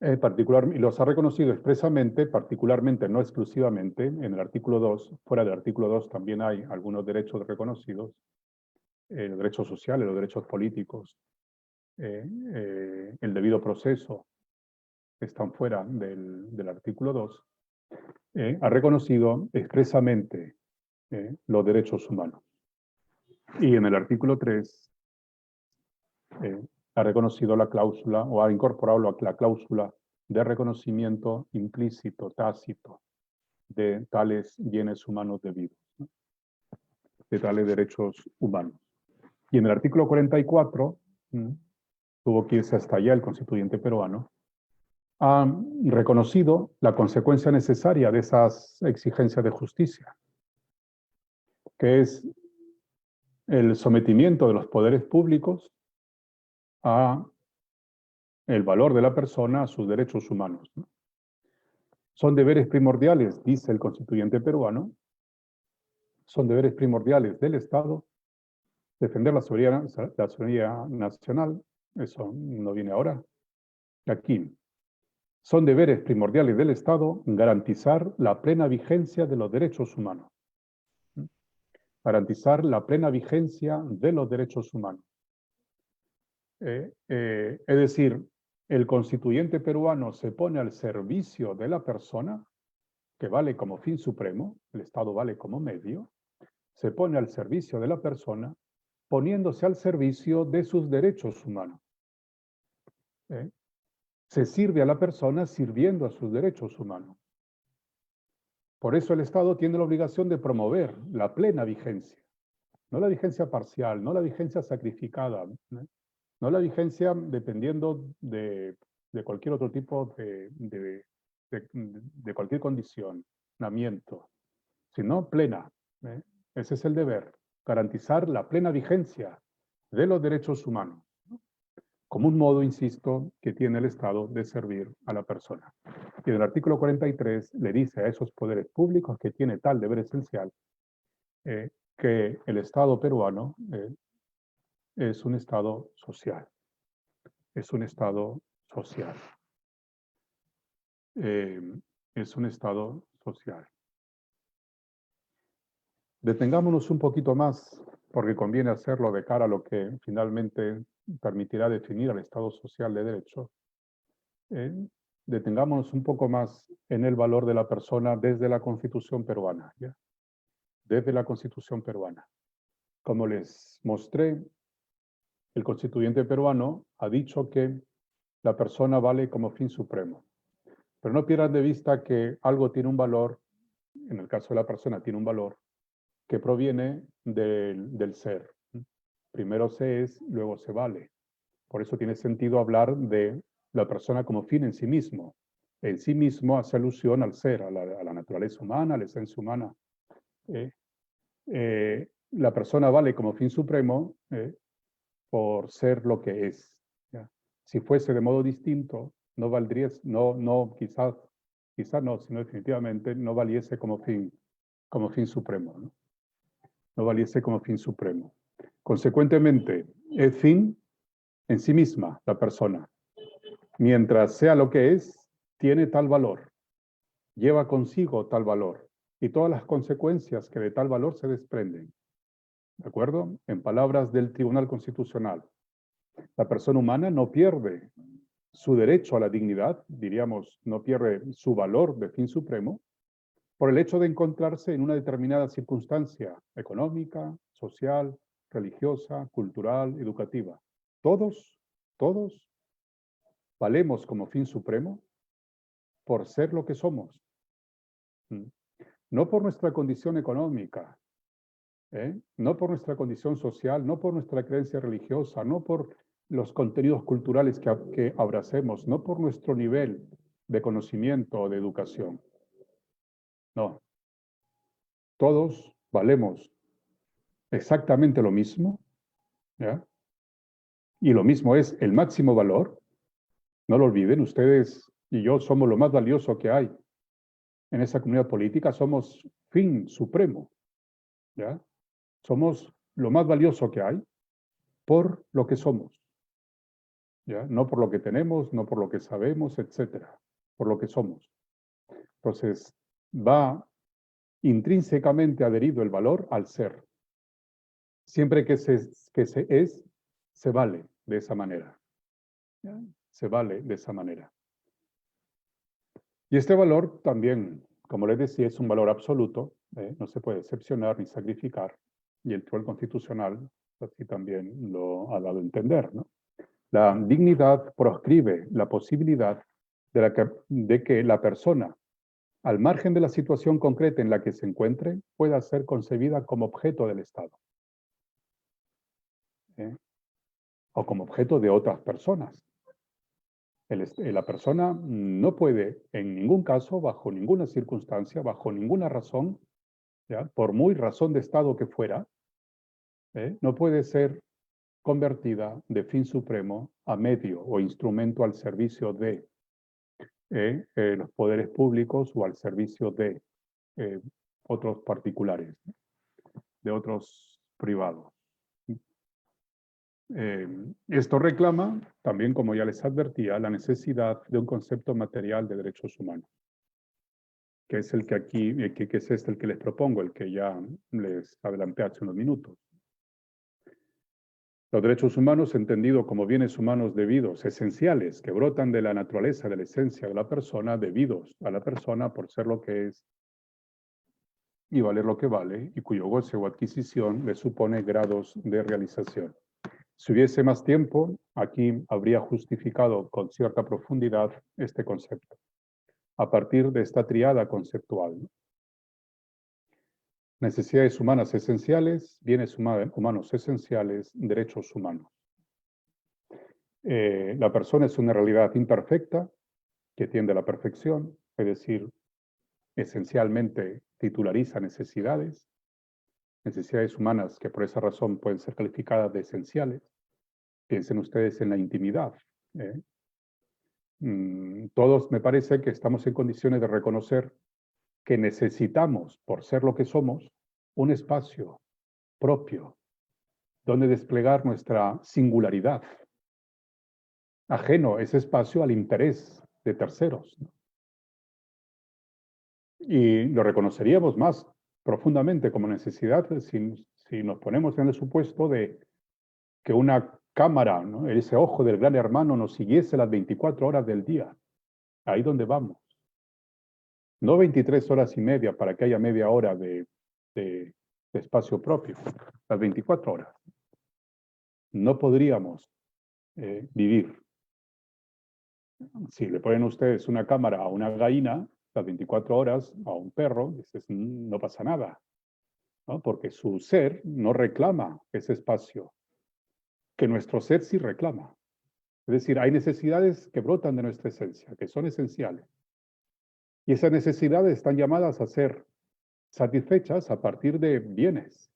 Y los ha reconocido expresamente, particularmente, no exclusivamente, en el artículo 2. Fuera del artículo 2 también hay algunos derechos reconocidos, los derechos sociales, los derechos políticos, el debido proceso, están fuera del artículo 2, ha reconocido expresamente los derechos humanos. Y en el artículo 3 ha reconocido la cláusula, o ha incorporado la cláusula de reconocimiento implícito, tácito, de tales bienes humanos debidos, ¿no?, de tales derechos humanos. Y en el artículo 44, tuvo que irse hasta allá el constituyente peruano, ha reconocido la consecuencia necesaria de esas exigencias de justicia, que es el sometimiento de los poderes públicos a el valor de la persona, a sus derechos humanos, ¿no? Son deberes primordiales, dice el constituyente peruano, son deberes primordiales del Estado defender la soberanía nacional, eso no viene ahora, aquí. Son deberes primordiales del Estado garantizar la plena vigencia de los derechos humanos. Garantizar la plena vigencia de los derechos humanos. Es decir, el constituyente peruano se pone al servicio de la persona, que vale como fin supremo, el Estado vale como medio, se pone al servicio de la persona, poniéndose al servicio de sus derechos humanos. Se sirve a la persona sirviendo a sus derechos humanos. Por eso el Estado tiene la obligación de promover la plena vigencia, no la vigencia parcial, no la vigencia sacrificada, no la vigencia dependiendo de cualquier otro tipo de cualquier condicionamiento, sino plena. Ese es el deber, garantizar la plena vigencia de los derechos humanos, como un modo, insisto, que tiene el Estado de servir a la persona. Y en el artículo 43 le dice a esos poderes públicos que tiene tal deber esencial, que el Estado peruano es un Estado social. Es un Estado social. Es un Estado social. Detengámonos un poquito más, porque conviene hacerlo de cara a lo que finalmente permitirá definir al Estado social de derecho. Detengámonos un poco más en el valor de la persona desde la Constitución peruana, ¿ya? Desde la Constitución peruana. Como les mostré, el constituyente peruano ha dicho que la persona vale como fin supremo. Pero no pierdan de vista que algo tiene un valor, en el caso de la persona tiene un valor, que proviene del ser. Primero se es, luego se vale. Por eso tiene sentido hablar de la persona como fin en sí mismo. En sí mismo hace alusión al ser, a la naturaleza humana, a la esencia humana. La persona vale como fin supremo por ser lo que es. ¿Ya? Si fuese de modo distinto, no valdría, quizás no, sino definitivamente no valiese como fin supremo. No valiese como fin supremo. Consecuentemente, es fin en sí misma la persona. Mientras sea lo que es, tiene tal valor, lleva consigo tal valor y todas las consecuencias que de tal valor se desprenden. ¿De acuerdo? En palabras del Tribunal Constitucional, la persona humana no pierde su derecho a la dignidad, diríamos, no pierde su valor de fin supremo, por el hecho de encontrarse en una determinada circunstancia económica, social, religiosa, cultural, educativa. Todos valemos como fin supremo por ser lo que somos. No por nuestra condición económica, no por nuestra condición social, no por nuestra creencia religiosa, no por los contenidos culturales que abracemos, no por nuestro nivel de conocimiento o de educación. No. Todos valemos exactamente lo mismo, ¿ya? Y lo mismo es el máximo valor. No lo olviden, ustedes y yo somos lo más valioso que hay en esa comunidad política, somos fin supremo, ¿ya? Somos lo más valioso que hay por lo que somos, ¿ya? No por lo que tenemos, no por lo que sabemos, etcétera, por lo que somos. Entonces, va intrínsecamente adherido el valor al ser. Siempre que se es, se vale de esa manera. ¿Ya? Se vale de esa manera. Y este valor también, como les decía, es un valor absoluto, no se puede excepcionar ni sacrificar, y el Tribunal Constitucional así también lo ha dado a entender, ¿no? La dignidad proscribe la posibilidad de que la persona, al margen de la situación concreta en la que se encuentre, pueda ser concebida como objeto del Estado. O como objeto de otras personas. La persona no puede, en ningún caso, bajo ninguna circunstancia, bajo ninguna razón, ¿ya? Por muy razón de Estado que fuera, no puede ser convertida de fin supremo a medio o instrumento al servicio de los poderes públicos o al servicio de otros particulares, de otros privados. Esto reclama, también como ya les advertía, la necesidad de un concepto material de derechos humanos, que es el que aquí, que es el que les propongo, el que ya les adelanté hace unos minutos. Los derechos humanos, entendidos como bienes humanos debidos, esenciales, que brotan de la naturaleza, de la esencia de la persona, debidos a la persona por ser lo que es y valer lo que vale, y cuyo goce o adquisición le supone grados de realización. Si hubiese más tiempo, aquí habría justificado con cierta profundidad este concepto, a partir de esta triada conceptual. Necesidades humanas esenciales, bienes humanos esenciales, derechos humanos. La persona es una realidad imperfecta que tiende a la perfección, es decir, esencialmente titulariza necesidades humanas que por esa razón pueden ser calificadas de esenciales. Piensen ustedes en la intimidad. Todos me parece que estamos en condiciones de reconocer que necesitamos, por ser lo que somos, un espacio propio donde desplegar nuestra singularidad, ajeno ese espacio al interés de terceros. Y lo reconoceríamos más profundamente como necesidad si nos ponemos en el supuesto de que una cámara, ¿no? Ese ojo del gran hermano nos siguiese las 24 horas del día, ahí donde vamos. No 23 horas y media para que haya media hora de espacio propio, las 24 horas. No podríamos vivir. Si le ponen ustedes una cámara a una gallina, las 24 horas, a un perro, dices, no pasa nada. ¿no? Porque su ser no reclama ese espacio, que nuestro ser sí reclama. Es decir, hay necesidades que brotan de nuestra esencia, que son esenciales. Y esas necesidades están llamadas a ser satisfechas a partir de bienes,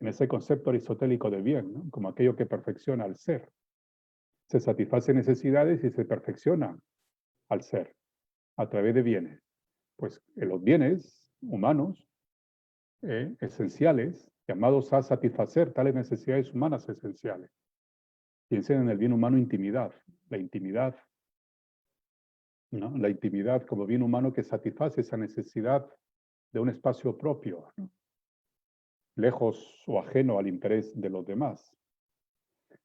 en ese concepto aristotélico de bien, ¿no? Como aquello que perfecciona al ser. Se satisface necesidades y se perfecciona al ser a través de bienes. Pues los bienes humanos esenciales, llamados a satisfacer tales necesidades humanas esenciales. Piensen en el bien humano intimidad, la intimidad, ¿no? La intimidad como bien humano que satisface esa necesidad de un espacio propio, ¿no? Lejos o ajeno al interés de los demás.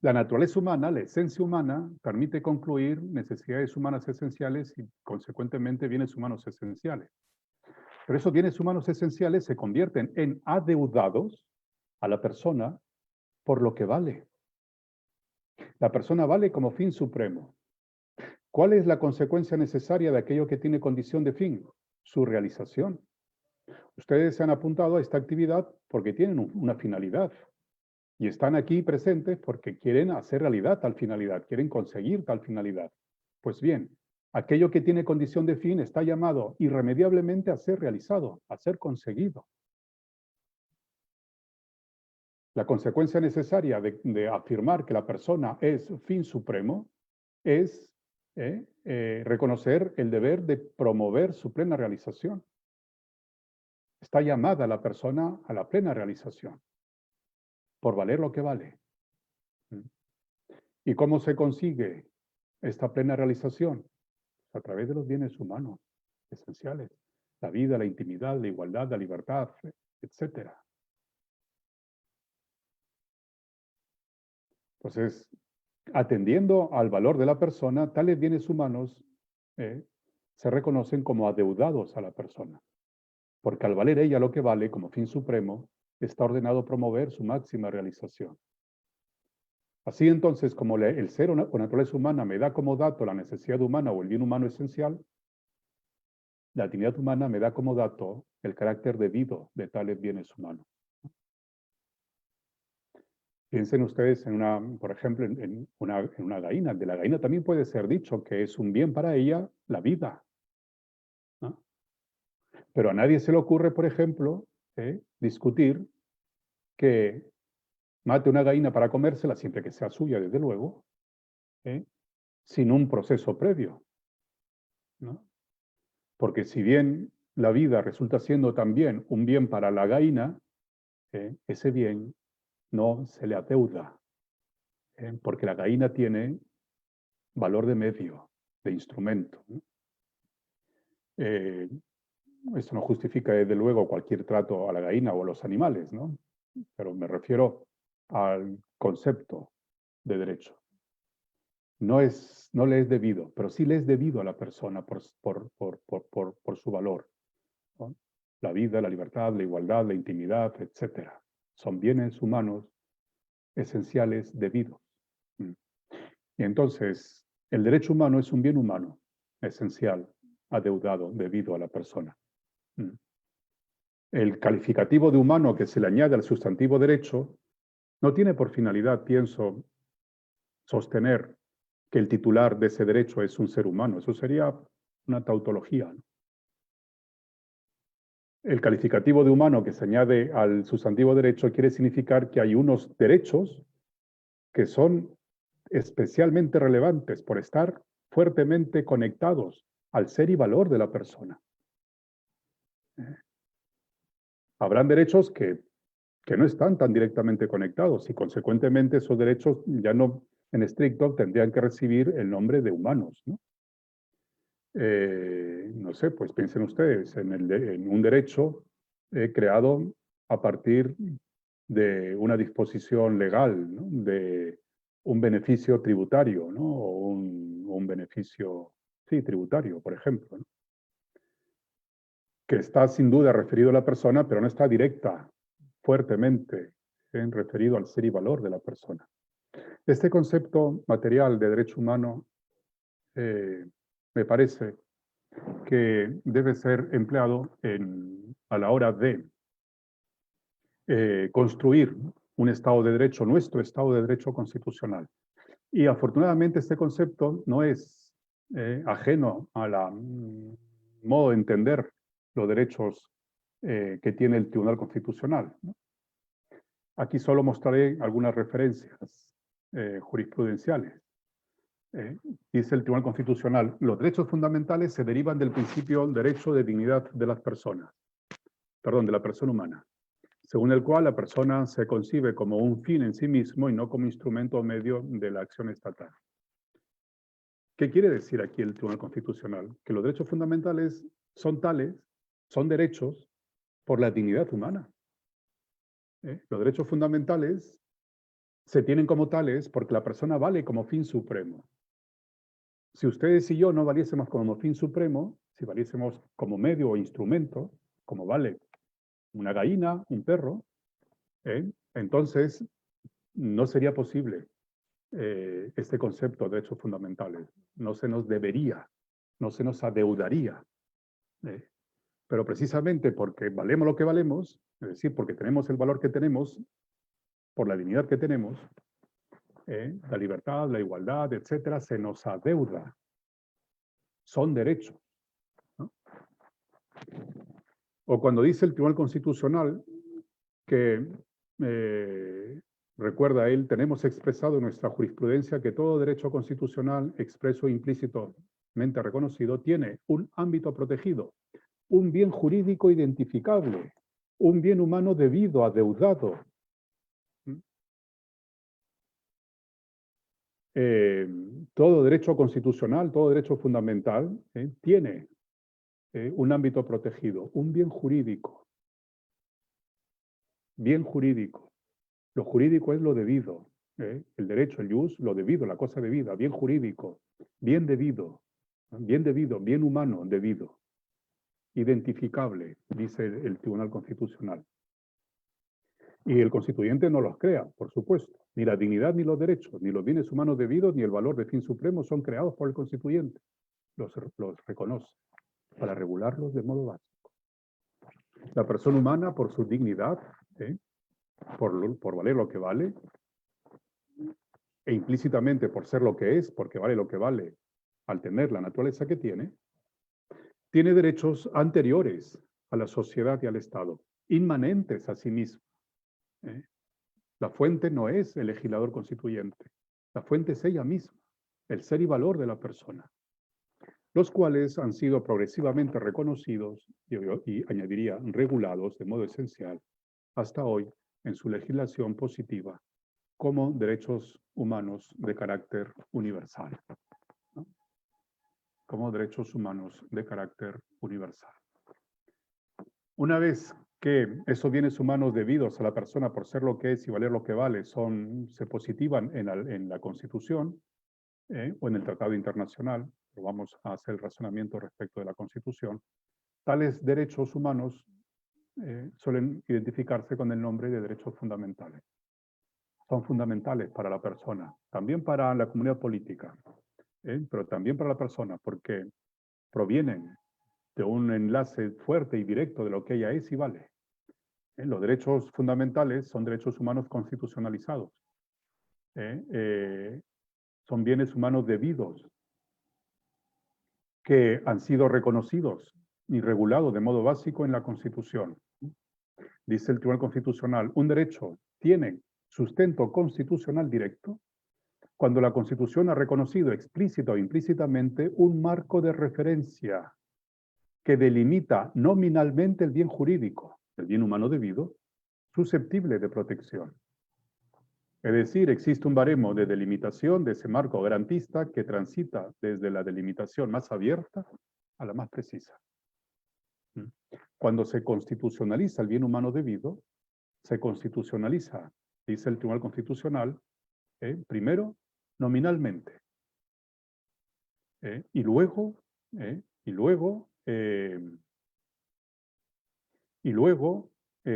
La naturaleza humana, la esencia humana, permite concluir necesidades humanas esenciales y, consecuentemente, bienes humanos esenciales. Pero esos bienes humanos esenciales se convierten en adeudados a la persona por lo que vale. La persona vale como fin supremo. ¿Cuál es la consecuencia necesaria de aquello que tiene condición de fin? Su realización. Ustedes se han apuntado a esta actividad porque tienen una finalidad. Y están aquí presentes porque quieren hacer realidad tal finalidad, quieren conseguir tal finalidad. Pues bien, aquello que tiene condición de fin está llamado irremediablemente a ser realizado, a ser conseguido. La consecuencia necesaria de afirmar que la persona es fin supremo es reconocer el deber de promover su plena realización. Está llamada la persona a la plena realización, por valer lo que vale. ¿Y cómo se consigue esta plena realización? A través de los bienes humanos esenciales. La vida, la intimidad, la igualdad, la libertad, etc. Entonces, atendiendo al valor de la persona, tales bienes humanos se reconocen como adeudados a la persona. Porque al valer ella lo que vale como fin supremo, está ordenado promover su máxima realización. Así entonces, como el ser o naturaleza humana me da como dato la necesidad humana o el bien humano esencial, la actividad humana me da como dato el carácter debido de tales bienes humanos. Piensen ustedes por ejemplo, en una gallina. De la gallina también puede ser dicho que es un bien para ella la vida, ¿no? Pero a nadie se le ocurre, por ejemplo, discutir que mate una gallina para comérsela, siempre que sea suya, desde luego, sin un proceso previo, ¿no? Porque si bien la vida resulta siendo también un bien para la gallina, ese bien no se le adeuda, porque la gallina tiene valor de medio, de instrumento, ¿no? Esto no justifica, desde luego, cualquier trato a la gallina o a los animales, ¿no? Pero me refiero al concepto de derecho. No le es debido, pero sí le es debido a la persona por su valor, ¿no? La vida, la libertad, la igualdad, la intimidad, etc. Son bienes humanos esenciales debidos. Y entonces, el derecho humano es un bien humano esencial, adeudado, debido a la persona. El calificativo de humano que se le añade al sustantivo derecho no tiene por finalidad, pienso, sostener que el titular de ese derecho es un ser humano. Eso sería una tautología, ¿no? El calificativo de humano que se añade al sustantivo derecho quiere significar que hay unos derechos que son especialmente relevantes por estar fuertemente conectados al ser y valor de la persona. Habrán derechos que no están tan directamente conectados y consecuentemente esos derechos ya no en estricto tendrían que recibir el nombre de humanos, ¿no? No sé, pues piensen ustedes en un derecho creado a partir de una disposición legal, ¿no? De un beneficio tributario, ¿no? O un beneficio, sí, tributario, por ejemplo, ¿no? Que está sin duda referido a la persona, pero no está directa, fuertemente referido al ser y valor de la persona. Este concepto material de derecho humano me parece que debe ser empleado a la hora de construir un Estado de Derecho, nuestro Estado de Derecho constitucional. Y afortunadamente este concepto no es ajeno a la modo de entender los derechos que tiene el Tribunal Constitucional, ¿no? Aquí solo mostraré algunas referencias jurisprudenciales. Dice el Tribunal Constitucional, los derechos fundamentales se derivan del principio del derecho de dignidad de las personas, perdón, de la persona humana, según el cual la persona se concibe como un fin en sí mismo y no como instrumento o medio de la acción estatal. ¿Qué quiere decir aquí el Tribunal Constitucional? Que los derechos fundamentales son tales, son derechos por la dignidad humana. Los derechos fundamentales se tienen como tales porque la persona vale como fin supremo. Si ustedes y yo no valiésemos como fin supremo, si valiésemos como medio o instrumento, como vale una gallina, un perro, entonces no sería posible este concepto de derechos fundamentales. No se nos debería, no se nos adeudaría. Pero precisamente porque valemos lo que valemos, es decir, porque tenemos el valor que tenemos, por la dignidad que tenemos, la libertad, la igualdad, etcétera, se nos adeuda. Son derechos, ¿no? O cuando dice el Tribunal Constitucional que, recuerda él, tenemos expresado en nuestra jurisprudencia que todo derecho constitucional, expreso e implícitamente reconocido, tiene un ámbito protegido, un bien jurídico identificable, un bien humano debido, adeudado. Todo derecho constitucional, todo derecho fundamental tiene un ámbito protegido, un bien jurídico. Bien jurídico. Lo jurídico es lo debido. El derecho, el jus, lo debido, la cosa debida, bien jurídico, bien debido, bien humano, debido. Identificable, dice el Tribunal Constitucional. Y el constituyente no los crea, por supuesto. Ni la dignidad, ni los derechos, ni los bienes humanos debidos, ni el valor de fin supremo son creados por el constituyente. Los reconoce para regularlos de modo básico. La persona humana, por su dignidad, por valer lo que vale, e implícitamente por ser lo que es, porque vale lo que vale, al tener la naturaleza que tiene derechos anteriores a la sociedad y al Estado, inmanentes a sí mismo. La fuente no es el legislador constituyente, la fuente es ella misma, el ser y valor de la persona, los cuales han sido progresivamente reconocidos y añadiría regulados de modo esencial hasta hoy en su legislación positiva como derechos humanos de carácter universal, ¿no? Como derechos humanos de carácter universal. Una vez que esos bienes humanos debidos a la persona por ser lo que es y valer lo que vale se positivan en la Constitución o en el Tratado Internacional, pero vamos a hacer el razonamiento respecto de la Constitución, tales derechos humanos suelen identificarse con el nombre de derechos fundamentales. Son fundamentales para la persona, también para la comunidad política, pero también para la persona, porque provienen de un enlace fuerte y directo de lo que ella es y vale. Los derechos fundamentales son derechos humanos constitucionalizados. Son bienes humanos debidos que han sido reconocidos y regulados de modo básico en la Constitución. Dice el Tribunal Constitucional, un derecho tiene sustento constitucional directo cuando la Constitución ha reconocido explícita o implícitamente un marco de referencia que delimita nominalmente el bien jurídico, el bien humano debido, susceptible de protección. Es decir, existe un baremo de delimitación de ese marco garantista que transita desde la delimitación más abierta a la más precisa. Cuando se constitucionaliza el bien humano debido, se constitucionaliza, dice el Tribunal Constitucional, primero nominalmente, y luego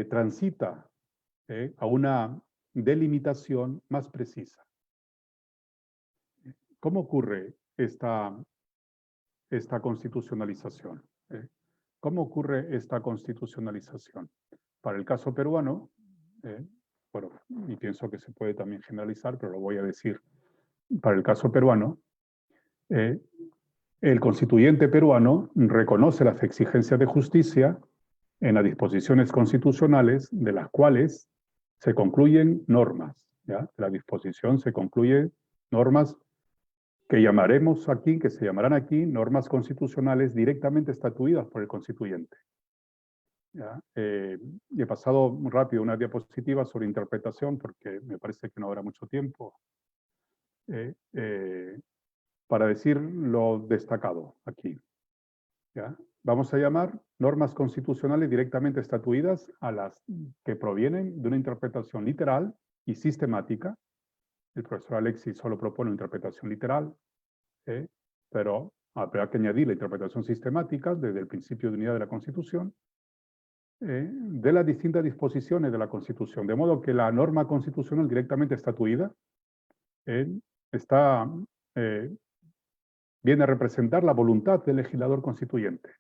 transita a una delimitación más precisa. ¿Cómo ocurre esta constitucionalización? ¿Cómo ocurre esta constitucionalización? Para el caso peruano, Bueno, y pienso que se puede también generalizar, pero lo voy a decir para el caso peruano. El constituyente peruano reconoce las exigencias de justicia en las disposiciones constitucionales de las cuales se concluyen normas. ¿Ya? De la disposición se concluyen normas que llamaremos aquí, que se llamarán aquí normas constitucionales directamente estatuidas por el constituyente. ¿Ya? Y he pasado rápido una diapositiva sobre interpretación porque me parece que no habrá mucho tiempo para decir lo destacado aquí. ¿Ya? Vamos a llamar normas constitucionales directamente estatuidas a las que provienen de una interpretación literal y sistemática. El profesor Alexis solo propone una interpretación literal, pero habrá que añadir la interpretación sistemática desde el principio de unidad de la Constitución, de las distintas disposiciones de la Constitución, de modo que la norma constitucional directamente estatuida viene a representar la voluntad del legislador constituyente.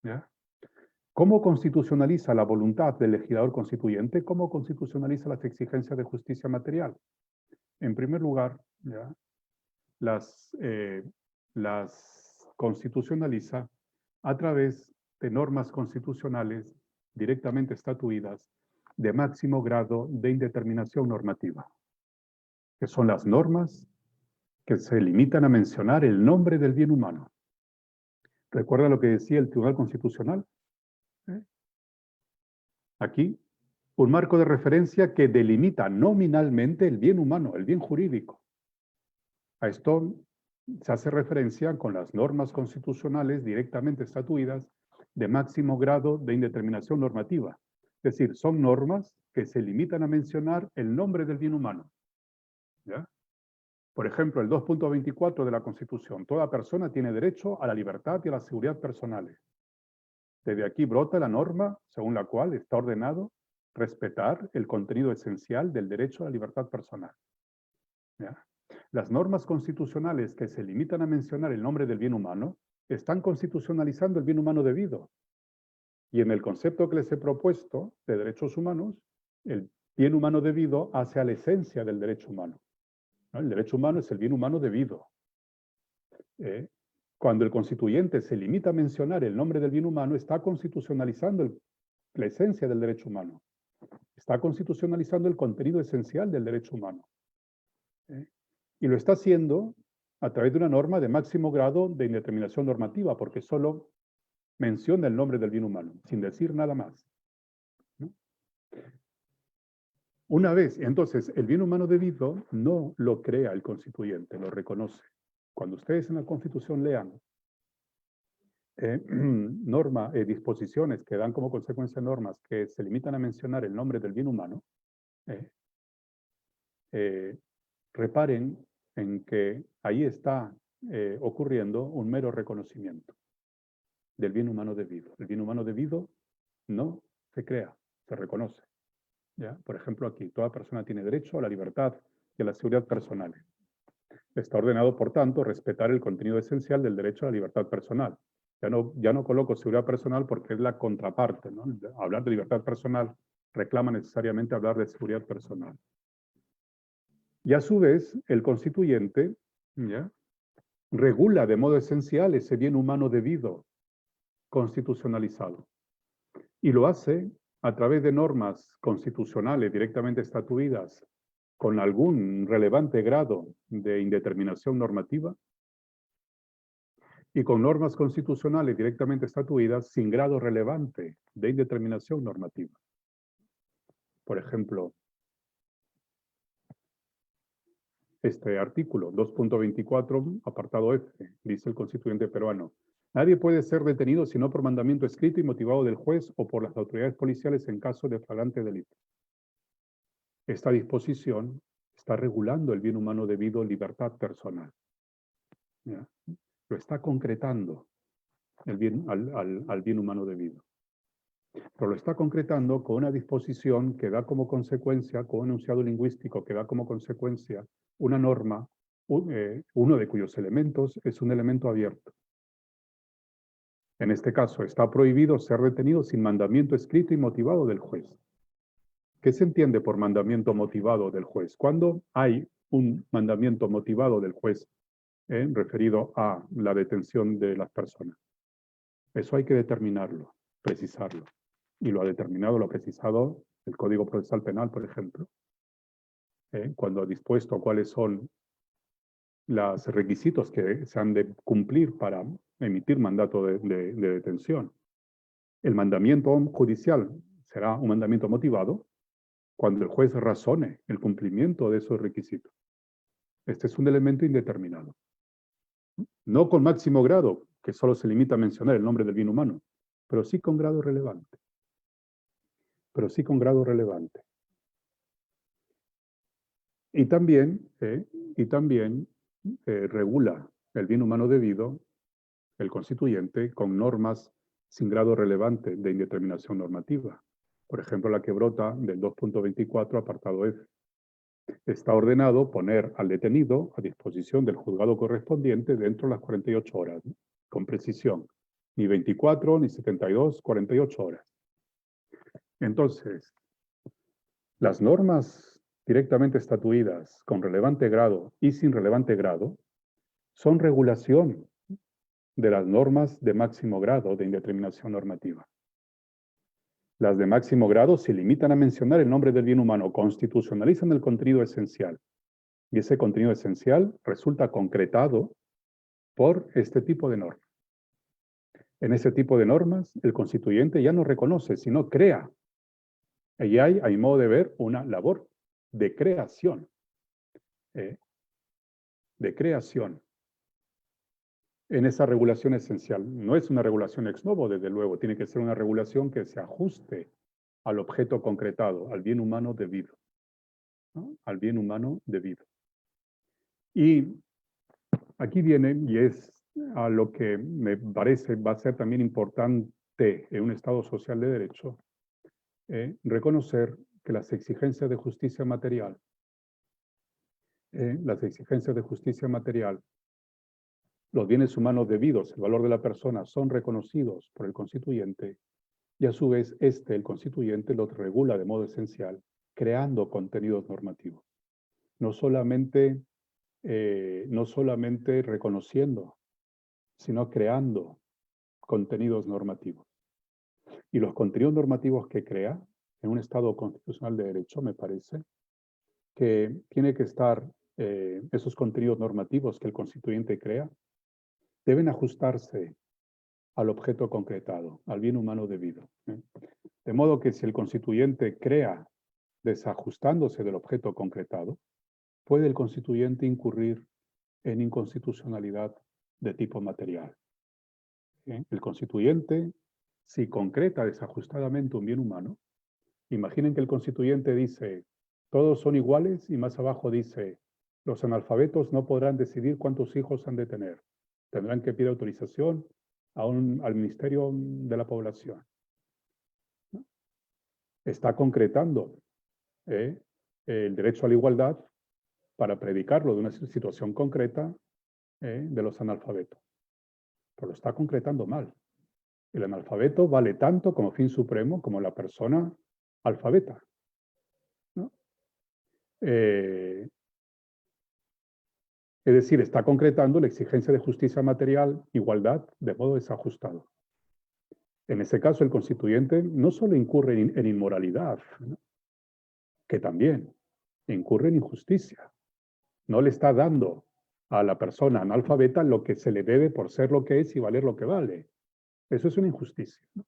¿Ya? ¿Cómo constitucionaliza la voluntad del legislador constituyente? ¿Cómo constitucionaliza las exigencias de justicia material? En primer lugar, ¿ya? Las constitucionaliza a través de normas constitucionales directamente estatuidas de máximo grado de indeterminación normativa, que son las normas que se limitan a mencionar el nombre del bien humano. ¿Recuerda lo que decía el Tribunal Constitucional? Aquí, un marco de referencia que delimita nominalmente el bien humano, el bien jurídico. A esto se hace referencia con las normas constitucionales directamente estatuidas de máximo grado de indeterminación normativa. Es decir, son normas que se limitan a mencionar el nombre del bien humano. ¿Ya? Por ejemplo, el 2.24 de la Constitución. Toda persona tiene derecho a la libertad y a la seguridad personales. Desde aquí brota la norma según la cual está ordenado respetar el contenido esencial del derecho a la libertad personal. ¿Ya? Las normas constitucionales que se limitan a mencionar el nombre del bien humano están constitucionalizando el bien humano debido. Y en el concepto que les he propuesto de derechos humanos, el bien humano debido hace a la esencia del derecho humano. ¿No? El derecho humano es el bien humano debido. Cuando el constituyente se limita a mencionar el nombre del bien humano, está constitucionalizando la esencia del derecho humano. Está constitucionalizando el contenido esencial del derecho humano. Y lo está haciendo a través de una norma de máximo grado de indeterminación normativa, porque solo menciona el nombre del bien humano, sin decir nada más. ¿No? Una vez, entonces, el bien humano debido no lo crea el constituyente, lo reconoce. Cuando ustedes en la Constitución lean disposiciones que dan como consecuencia normas que se limitan a mencionar el nombre del bien humano, reparen en que ahí está ocurriendo un mero reconocimiento del bien humano debido. El bien humano debido no se crea, se reconoce. ¿Ya? Por ejemplo, aquí, toda persona tiene derecho a la libertad y a la seguridad personal. Está ordenado, por tanto, respetar el contenido esencial del derecho a la libertad personal. Ya no coloco seguridad personal porque es la contraparte, ¿no? Hablar de libertad personal reclama necesariamente hablar de seguridad personal. Y a su vez, el constituyente, ¿ya?, regula de modo esencial ese bien humano debido constitucionalizado. Y lo hace a través de normas constitucionales directamente estatuidas con algún relevante grado de indeterminación normativa y con normas constitucionales directamente estatuidas sin grado relevante de indeterminación normativa. Por ejemplo, este artículo 2.24, apartado F, dice el constituyente peruano: nadie puede ser detenido sino por mandamiento escrito y motivado del juez o por las autoridades policiales en caso de flagrante delito. Esta disposición está regulando el bien humano debido a libertad personal. ¿Ya? Lo está concretando el bien, al bien humano debido. Pero lo está concretando con una disposición que da como consecuencia, con un enunciado lingüístico que da como consecuencia una norma, uno de cuyos elementos es un elemento abierto. En este caso, está prohibido ser detenido sin mandamiento escrito y motivado del juez. ¿Qué se entiende por mandamiento motivado del juez? ¿Cuándo hay un mandamiento motivado del juez referido a la detención de las personas? Eso hay que determinarlo, precisarlo. Y lo ha determinado, lo ha precisado el Código Procesal Penal, por ejemplo, cuando ha dispuesto cuáles son los requisitos que se han de cumplir para emitir mandato de detención. El mandamiento judicial será un mandamiento motivado cuando el juez razone el cumplimiento de esos requisitos. Este es un elemento indeterminado. No con máximo grado, que solo se limita a mencionar el nombre del bien humano, pero sí con grado relevante. Y también regula el bien humano debido, el constituyente, con normas sin grado relevante de indeterminación normativa. Por ejemplo, la que brota del 2.24, apartado F. Está ordenado poner al detenido a disposición del juzgado correspondiente dentro de las 48 horas, ¿no? Con precisión. Ni 24, ni 72, 48 horas. Entonces, las normas directamente estatuidas con relevante grado y sin relevante grado son regulación de las normas de máximo grado de indeterminación normativa. Las de máximo grado se limitan a mencionar el nombre del bien humano, constitucionalizan el contenido esencial. Y ese contenido esencial resulta concretado por este tipo de normas. En ese tipo de normas, el constituyente ya no reconoce, sino crea. Y hay, a mi modo de ver, una labor de creación. En esa regulación esencial. No es una regulación ex novo, desde luego. Tiene que ser una regulación que se ajuste al objeto concretado, al bien humano debido. ¿No? Al bien humano debido. Y aquí viene, y es a lo que me parece va a ser también importante en un Estado social de derecho, reconocer que las exigencias de justicia material, los bienes humanos debidos, el valor de la persona, son reconocidos por el constituyente y a su vez el constituyente, los regula de modo esencial, creando contenidos normativos. No solamente reconociendo, sino creando contenidos normativos. Y los contenidos normativos que crea en un Estado constitucional de derecho, me parece, que tiene que estar, esos contenidos normativos que el constituyente crea, deben ajustarse al objeto concretado, al bien humano debido. De modo que si el constituyente crea desajustándose del objeto concretado, puede el constituyente incurrir en inconstitucionalidad de tipo material. El constituyente, si concreta desajustadamente un bien humano, imaginen que el constituyente dice, todos son iguales, y más abajo dice, los analfabetos no podrán decidir cuántos hijos han de tener. Tendrán que pedir autorización al Ministerio de la Población. Está concretando el derecho a la igualdad para predicarlo de una situación concreta de los analfabetos. Pero lo está concretando mal. El analfabeto vale tanto como fin supremo como la persona alfabeta, ¿no? Es decir, está concretando la exigencia de justicia material, igualdad, de modo desajustado. En ese caso, el constituyente no solo incurre en inmoralidad, ¿no? Que también incurre en injusticia. No le está dando a la persona analfabeta lo que se le debe por ser lo que es y valer lo que vale. Eso es una injusticia, ¿no?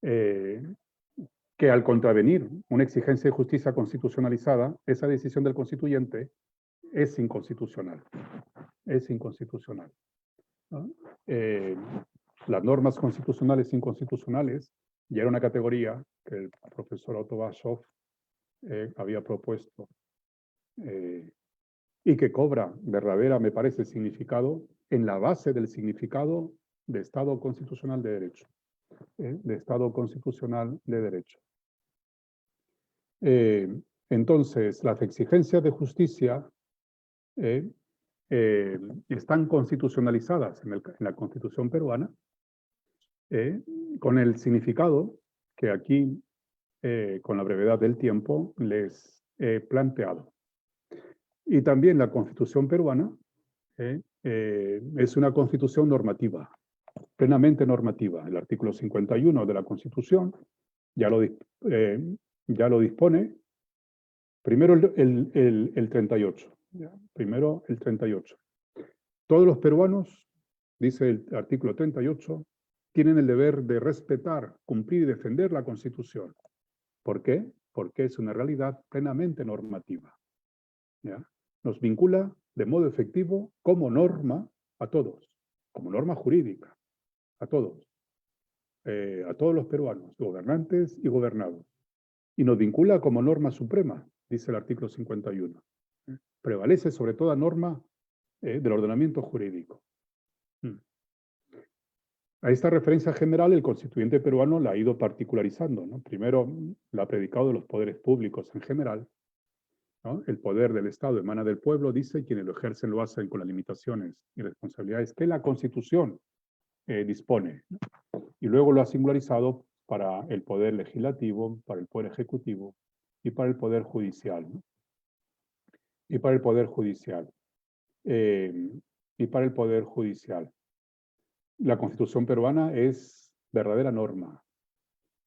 Que al contravenir una exigencia de justicia constitucionalizada, esa decisión del constituyente es inconstitucional. Es inconstitucional, ¿no? Las normas constitucionales e inconstitucionales ya era una categoría que el profesor Otto Baschoff había propuesto y que cobra verdadera, me parece, significado en la base del significado de Estado constitucional de derecho. De Estado constitucional de derecho. Entonces, las exigencias de justicia están constitucionalizadas en la Constitución peruana con el significado que aquí con la brevedad del tiempo, les he planteado. Y también la Constitución peruana es una constitución normativa, plenamente normativa. El artículo 51 de la Constitución ya lo dispone. Primero el 38. ¿Ya? Primero el 38. Todos los peruanos, dice el artículo 38, tienen el deber de respetar, cumplir y defender la Constitución. ¿Por qué? Porque es una realidad plenamente normativa. ¿Ya? Nos vincula de modo efectivo como norma a todos, como norma jurídica, a todos los peruanos, gobernantes y gobernados. Y nos vincula como norma suprema, dice el artículo 51. Prevalece sobre toda norma del ordenamiento jurídico. A esta referencia general, el constituyente peruano la ha ido particularizando, ¿no? Primero, la ha predicado de los poderes públicos en general, ¿no? El poder del Estado emana del pueblo, dice, quienes lo ejercen lo hacen con las limitaciones y responsabilidades que la Constitución dispone, ¿no? Y luego lo ha singularizado para el poder legislativo, para el poder ejecutivo y para el poder judicial, ¿no? Y para el poder judicial. La Constitución peruana es verdadera norma.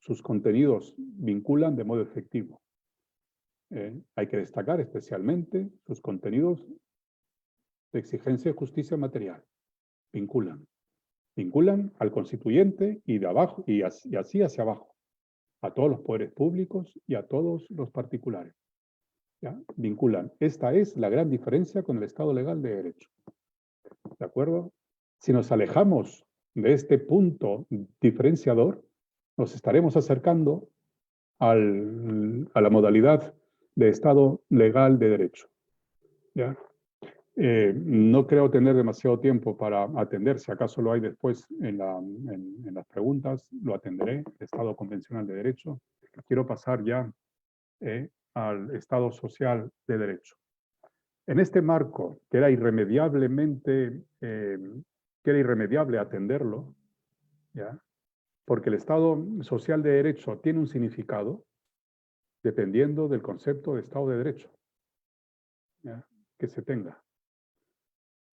Sus contenidos vinculan de modo efectivo. Hay que destacar especialmente sus contenidos de exigencia de justicia material. Vinculan al constituyente y de abajo, y así hacia abajo, a todos los poderes públicos y a todos los particulares. ¿Ya? Vinculan. Esta es la gran diferencia con el Estado legal de derecho. ¿De acuerdo? Si nos alejamos de este punto diferenciador, nos estaremos acercando a la modalidad de Estado legal de derecho. ¿Ya? No creo tener demasiado tiempo para atender, si acaso lo hay después en las preguntas, lo atenderé, el Estado convencional de derecho. Quiero pasar ya al Estado social de derecho. En este marco, que era irremediable atenderlo, ¿ya? Porque el Estado social de derecho tiene un significado dependiendo del concepto de Estado de derecho, ¿ya? Que se tenga.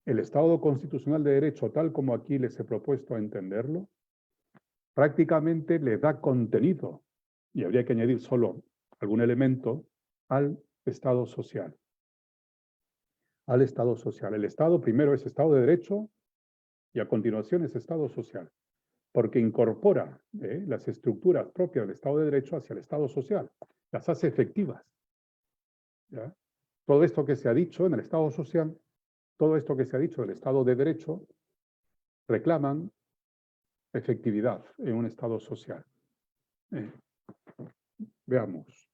El Estado constitucional de derecho, tal como aquí les he propuesto entenderlo, prácticamente le da contenido, y habría que añadir solo algún elemento, al Estado social. Al Estado social. El Estado primero es Estado de derecho y a continuación es Estado social, porque incorpora las estructuras propias del Estado de derecho hacia el Estado social, las hace efectivas. ¿Ya? Todo esto que se ha dicho en el Estado social, todo esto que se ha dicho del Estado de derecho, reclaman efectividad en un Estado social. Veamos.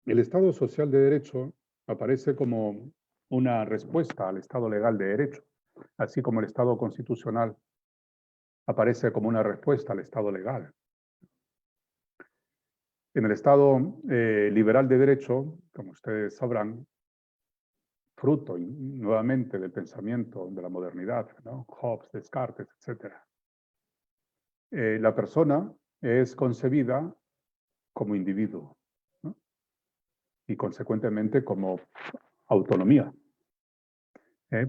El Estado social de derecho aparece como una respuesta al Estado legal de derecho, así como el Estado constitucional aparece como una respuesta al Estado legal. En el Estado liberal de derecho, como ustedes sabrán, fruto nuevamente del pensamiento de la modernidad, ¿no? Hobbes, Descartes, etc. La persona es concebida como individuo, ¿no? Y consecuentemente como autonomía,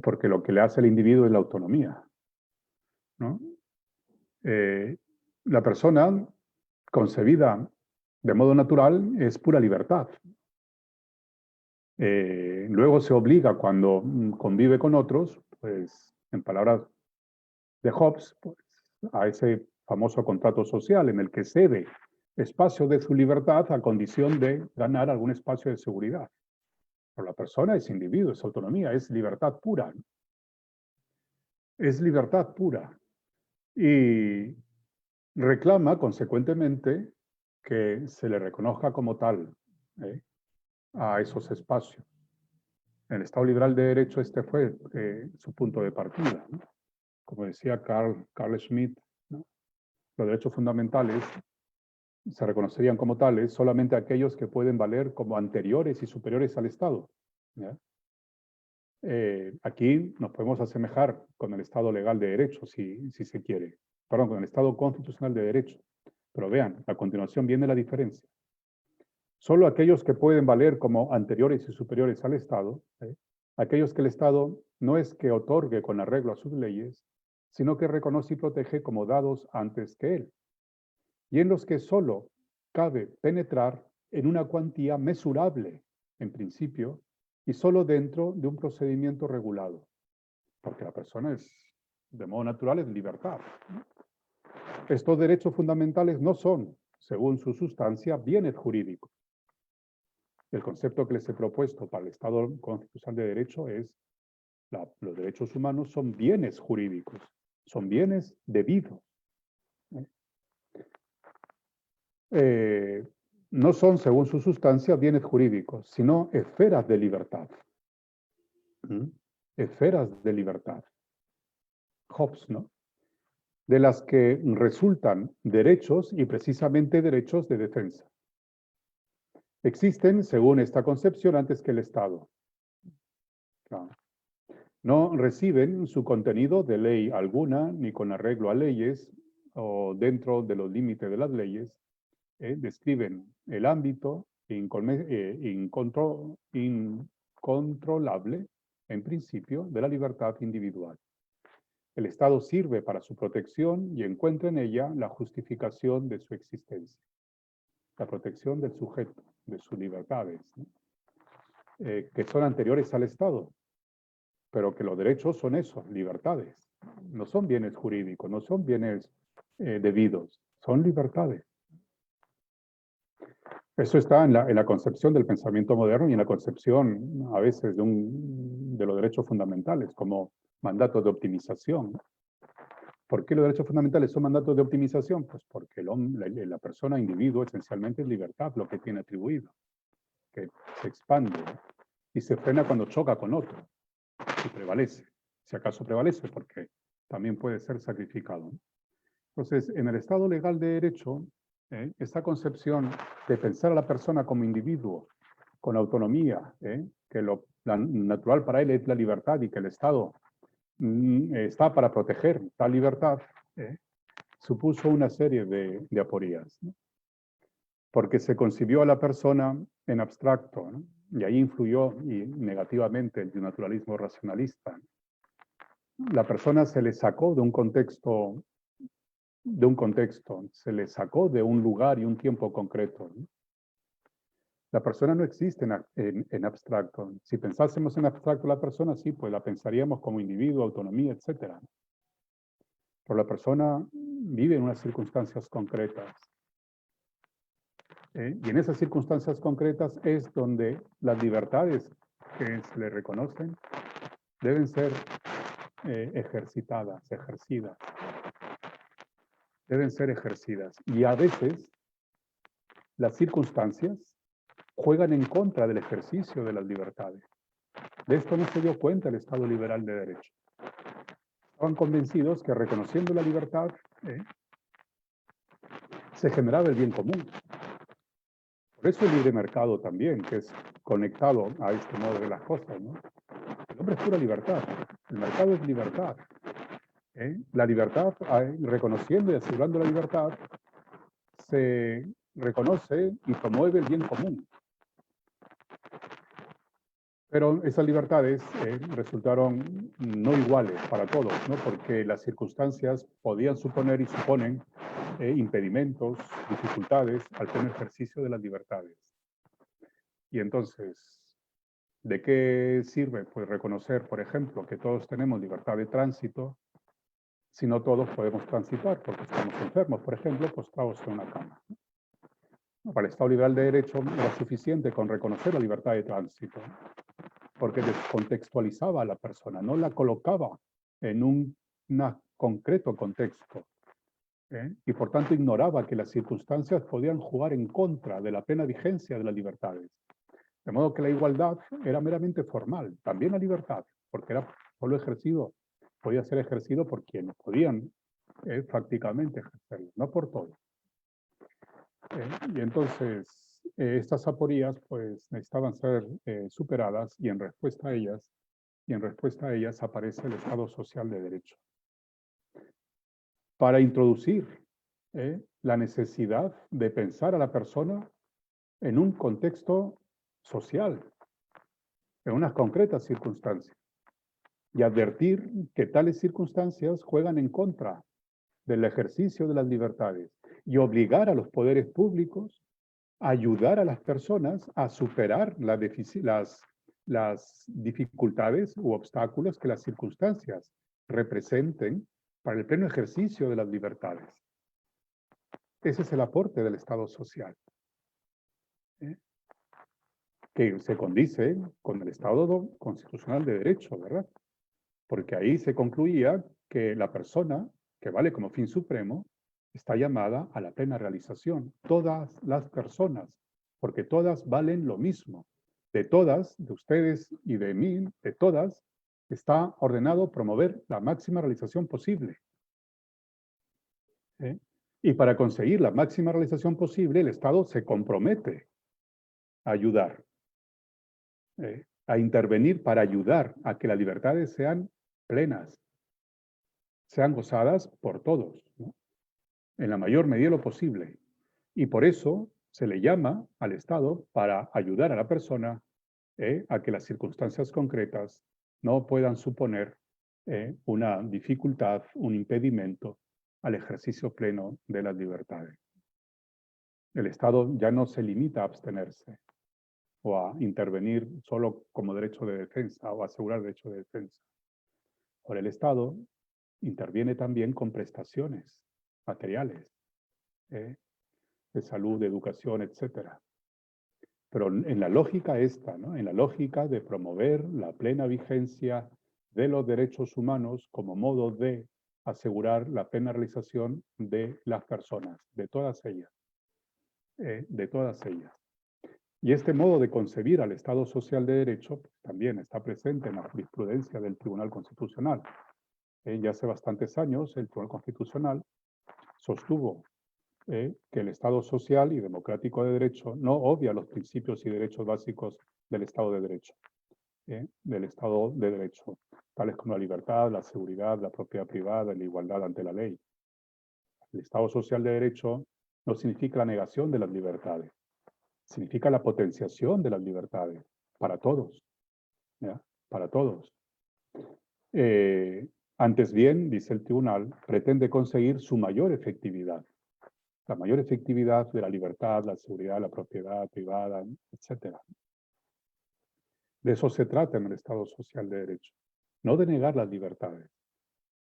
porque lo que le hace al individuo es la autonomía, ¿no? La persona concebida de modo natural es pura libertad. Luego se obliga cuando convive con otros, pues en palabras de Hobbes, pues, a ese famoso contrato social en el que cede espacio de su libertad a condición de ganar algún espacio de seguridad. Pero la persona es individuo, es autonomía, es libertad pura. Es libertad pura. Y reclama, consecuentemente, que se le reconozca como tal a esos espacios. En el Estado liberal de derecho este fue su punto de partida, ¿no? Como decía Carl Schmitt, ¿no? Los derechos fundamentales se reconocerían como tales solamente aquellos que pueden valer como anteriores y superiores al Estado, ¿ya? Aquí nos podemos asemejar con el Estado legal de derecho, si se quiere, perdón, con el Estado constitucional de derecho. Pero vean, a continuación viene la diferencia. Solo aquellos que pueden valer como anteriores y superiores al Estado, aquellos que el Estado no es que otorgue con arreglo a sus leyes, sino que reconoce y protege como dados antes que él, y en los que solo cabe penetrar en una cuantía mesurable, en principio, y solo dentro de un procedimiento regulado, porque la persona es, de modo natural, es libertad. Estos derechos fundamentales no son, según su sustancia, bienes jurídicos. El concepto que les he propuesto para el Estado constitucional de derecho es los derechos humanos son bienes jurídicos, son bienes debidos. No son, según su sustancia, bienes jurídicos, sino esferas de libertad. Esferas de libertad. Hobbes, ¿no? De las que resultan derechos y precisamente derechos de defensa. Existen, según esta concepción, antes que el Estado. Claro. No reciben su contenido de ley alguna, ni con arreglo a leyes, o dentro de los límites de las leyes, describen el ámbito incontrolable, en principio, de la libertad individual. El Estado sirve para su protección y encuentra en ella la justificación de su existencia. La protección del sujeto, de sus libertades, ¿no? Que son anteriores al Estado, pero que los derechos son eso, libertades. No son bienes jurídicos, no son bienes debidos, son libertades. Eso está en la concepción del pensamiento moderno y en la concepción a veces de los derechos fundamentales como mandatos de optimización. ¿Por qué los derechos fundamentales son mandatos de optimización? Pues porque la persona, individuo, esencialmente es libertad, lo que tiene atribuido, que se expande, ¿no? Y se frena cuando choca con otro, y prevalece. Si acaso prevalece, porque también puede ser sacrificado, ¿no? Entonces, en el Estado legal de derecho, esta concepción de pensar a la persona como individuo, con autonomía, que lo natural para él es la libertad y que el Estado está para proteger tal libertad, supuso una serie de aporías, ¿no? Porque se concibió a la persona en abstracto, ¿no? Y ahí influyó negativamente el naturalismo racionalista. La persona se le sacó de un contexto, se le sacó de un lugar y un tiempo concreto, ¿no? La persona no existe en abstracto. Si pensásemos en abstracto la persona, sí, pues la pensaríamos como individuo, autonomía, etc. Pero la persona vive en unas circunstancias concretas. Y en esas circunstancias concretas es donde las libertades que se le reconocen deben ser ejercitadas, ejercidas. Deben ser ejercidas. Y a veces las circunstancias juegan en contra del ejercicio de las libertades. De esto no se dio cuenta el Estado liberal de derecho. Estaban convencidos que reconociendo la libertad se generaba el bien común. Por eso el libre mercado también, que es conectado a este modo de las cosas, ¿no? El hombre es pura libertad. El mercado es libertad. La libertad, reconociendo y asegurando la libertad, se reconoce y promueve el bien común. Pero esas libertades resultaron no iguales para todos, ¿no? Porque las circunstancias podían suponer y suponen impedimentos, dificultades al pleno ejercicio de las libertades. Y entonces, ¿de qué sirve? Pues reconocer, por ejemplo, que todos tenemos libertad de tránsito, si no todos podemos transitar, porque estamos enfermos, por ejemplo, postrados en una cama. Para el Estado liberal de derecho era suficiente con reconocer la libertad de tránsito, porque descontextualizaba a la persona, no la colocaba en un concreto contexto, y por tanto ignoraba que las circunstancias podían jugar en contra de la plena vigencia de las libertades. De modo que la igualdad era meramente formal, también la libertad, porque era solo podía ser ejercido por quienes podían prácticamente ejercerlo, no por todos. Y entonces estas aporías pues necesitaban ser superadas y en respuesta a ellas aparece el Estado social de derecho. Para introducir la necesidad de pensar a la persona en un contexto social, en unas concretas circunstancias, y advertir que tales circunstancias juegan en contra del ejercicio de las libertades y obligar a los poderes públicos a ayudar a las personas a superar las dificultades u obstáculos que las circunstancias representen para el pleno ejercicio de las libertades. Ese es el aporte del Estado social, que se condice con el Estado constitucional de derecho, ¿verdad? Porque ahí se concluía que la persona, que vale como fin supremo, está llamada a la plena realización. Todas las personas, porque todas valen lo mismo. De todas, de ustedes y de mí, de todas, está ordenado promover la máxima realización posible. Y para conseguir la máxima realización posible, el Estado se compromete a ayudar, a intervenir para ayudar a que las libertades sean plenas, sean gozadas por todos, ¿no? En la mayor medida de lo posible. Y por eso se le llama al Estado para ayudar a la persona a que las circunstancias concretas no puedan suponer una dificultad, un impedimento al ejercicio pleno de las libertades. El Estado ya no se limita a abstenerse o a intervenir solo como derecho de defensa o asegurar derecho de defensa. Ahora el Estado interviene también con prestaciones materiales, de salud, de educación, etc. Pero en la lógica esta, ¿no? En la lógica de promover la plena vigencia de los derechos humanos como modo de asegurar la plena realización de las personas, de todas ellas. De todas ellas. Y este modo de concebir al Estado social de derecho también está presente en la jurisprudencia del Tribunal Constitucional. Ya hace bastantes años el Tribunal Constitucional sostuvo que el Estado social y democrático de derecho no obvia los principios y derechos básicos del Estado de derecho, tales como la libertad, la seguridad, la propiedad privada, la igualdad ante la ley. El Estado social de derecho no significa la negación de las libertades, significa la potenciación de las libertades para todos, ¿ya? Para todos. Antes bien, dice el tribunal, pretende conseguir su mayor efectividad. La mayor efectividad de la libertad, la seguridad, la propiedad privada, etc. De eso se trata en el Estado social de derecho. No de negar las libertades,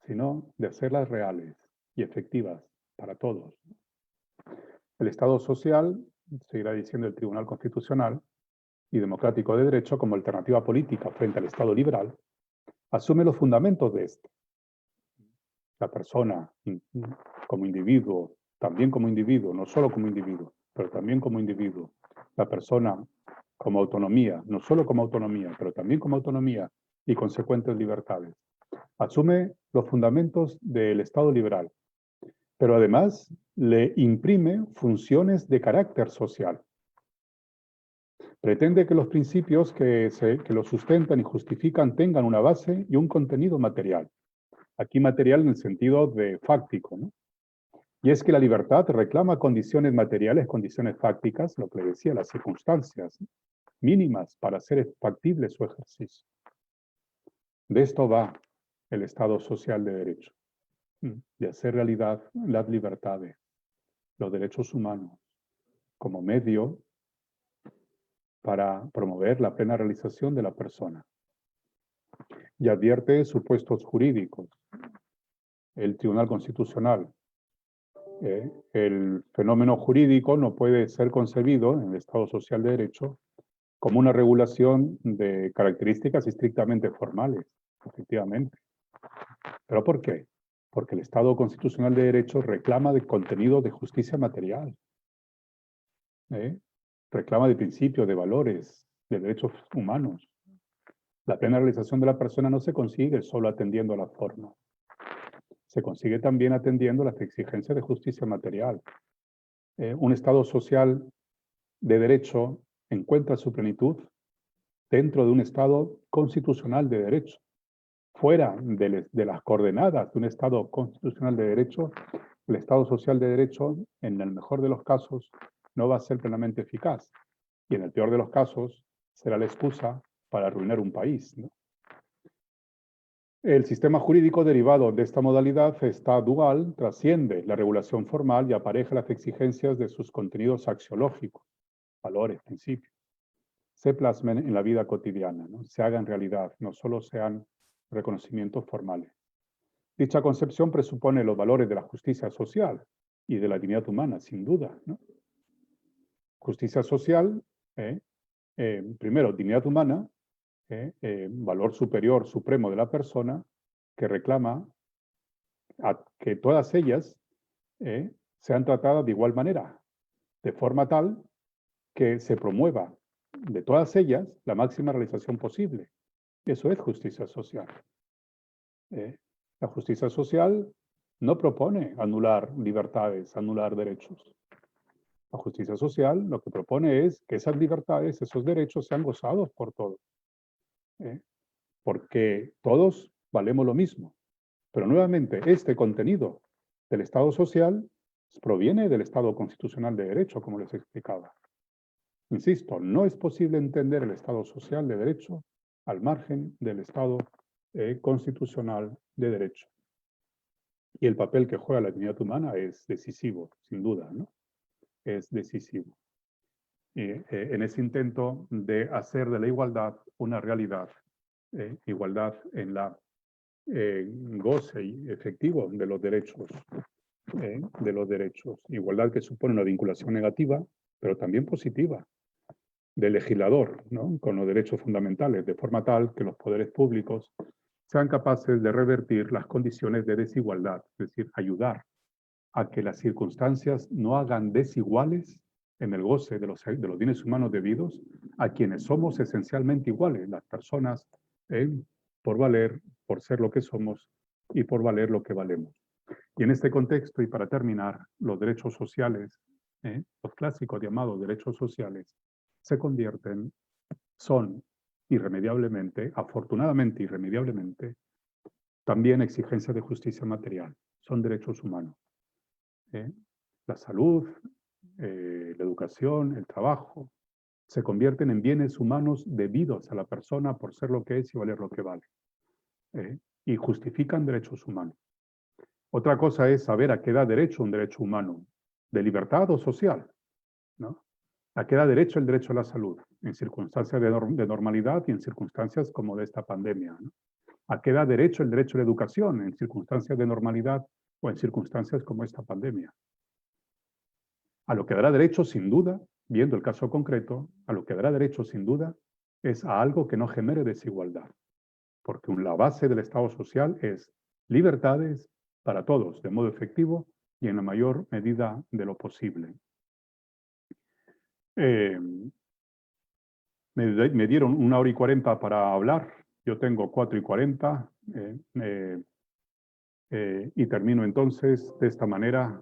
sino de hacerlas reales y efectivas para todos. El Estado social, seguirá diciendo el Tribunal Constitucional y Democrático de Derecho como alternativa política frente al Estado liberal, asume los fundamentos de este. La persona como individuo, también como individuo, no solo como individuo, pero también como individuo. La persona como autonomía, no solo como autonomía, pero también como autonomía y consecuentes libertades. Asume los fundamentos del Estado liberal, pero además le imprime funciones de carácter social. Pretende que los principios que los sustentan y justifican tengan una base y un contenido material. Aquí material en el sentido de fáctico, ¿no? Y es que la libertad reclama condiciones materiales, condiciones fácticas, lo que le decía, las circunstancias mínimas para hacer factible su ejercicio. De esto va el Estado social de derecho, de hacer realidad las libertades, los derechos humanos, como medio para promover la plena realización de la persona. Y advierte supuestos jurídicos. El Tribunal Constitucional. El fenómeno jurídico no puede ser concebido en el Estado social de derecho como una regulación de características estrictamente formales, efectivamente. ¿Pero por qué? Porque el Estado constitucional de derecho reclama de contenido de justicia material, reclama de principios, de valores, de derechos humanos. La plena realización de la persona no se consigue solo atendiendo a la forma. Se consigue también atendiendo las exigencias de justicia material. Un Estado social de derecho encuentra su plenitud dentro de un Estado constitucional de derecho. Fuera de las coordenadas de un Estado constitucional de derecho, el Estado social de derecho, en el mejor de los casos, no va a ser plenamente eficaz. Y en el peor de los casos, será la excusa para arruinar un país, ¿no? El sistema jurídico derivado de esta modalidad está dual, trasciende la regulación formal y apareja las exigencias de sus contenidos axiológicos, valores, principios. Se plasmen en la vida cotidiana, ¿no? Se hagan realidad, no solo sean reconocimientos formales. Dicha concepción presupone los valores de la justicia social y de la dignidad humana, sin duda, ¿no? Justicia social, primero, dignidad humana, valor superior, supremo de la persona, que reclama a que todas ellas sean tratadas de igual manera, de forma tal que se promueva de todas ellas la máxima realización posible. Eso es justicia social. La justicia social no propone anular libertades, anular derechos. La justicia social lo que propone es que esas libertades, esos derechos sean gozados por todos. Porque todos valemos lo mismo. Pero nuevamente, este contenido del Estado social proviene del Estado constitucional de derecho, como les explicaba. Insisto, no es posible entender el Estado social de derecho al margen del Estado constitucional de derecho. Y el papel que juega la dignidad humana es decisivo, sin duda, ¿no? Es decisivo. En ese intento de hacer de la igualdad una realidad, igualdad en la goce efectivo de los derechos, igualdad que supone una vinculación negativa, pero también positiva, del legislador, ¿no? Con los derechos fundamentales, de forma tal que los poderes públicos sean capaces de revertir las condiciones de desigualdad, es decir, ayudar a que las circunstancias no hagan desiguales en el goce de los bienes humanos debidos a quienes somos esencialmente iguales, las personas, por valer, por ser lo que somos y por valer lo que valemos. Y en este contexto, y para terminar, los derechos sociales, los clásicos llamados derechos sociales, se convierten, son irremediablemente, afortunadamente irremediablemente, también exigencias de justicia material, son derechos humanos. La salud, la educación, el trabajo, se convierten en bienes humanos debidos a la persona por ser lo que es y valer lo que vale. Y justifican derechos humanos. Otra cosa es saber a qué da derecho un derecho humano, de libertad o social, ¿no? ¿A qué da derecho el derecho a la salud? En circunstancias de normalidad y en circunstancias como de esta pandemia, ¿no? ¿A qué da derecho el derecho a la educación? En circunstancias de normalidad o en circunstancias como esta pandemia. A lo que dará derecho, sin duda, viendo el caso concreto, a lo que dará derecho, sin duda, es a algo que no genere desigualdad. Porque la base del Estado social es libertades para todos, de modo efectivo y en la mayor medida de lo posible. Me dieron 1 hora y 40 para hablar, yo tengo 4 y 40, y termino entonces de esta manera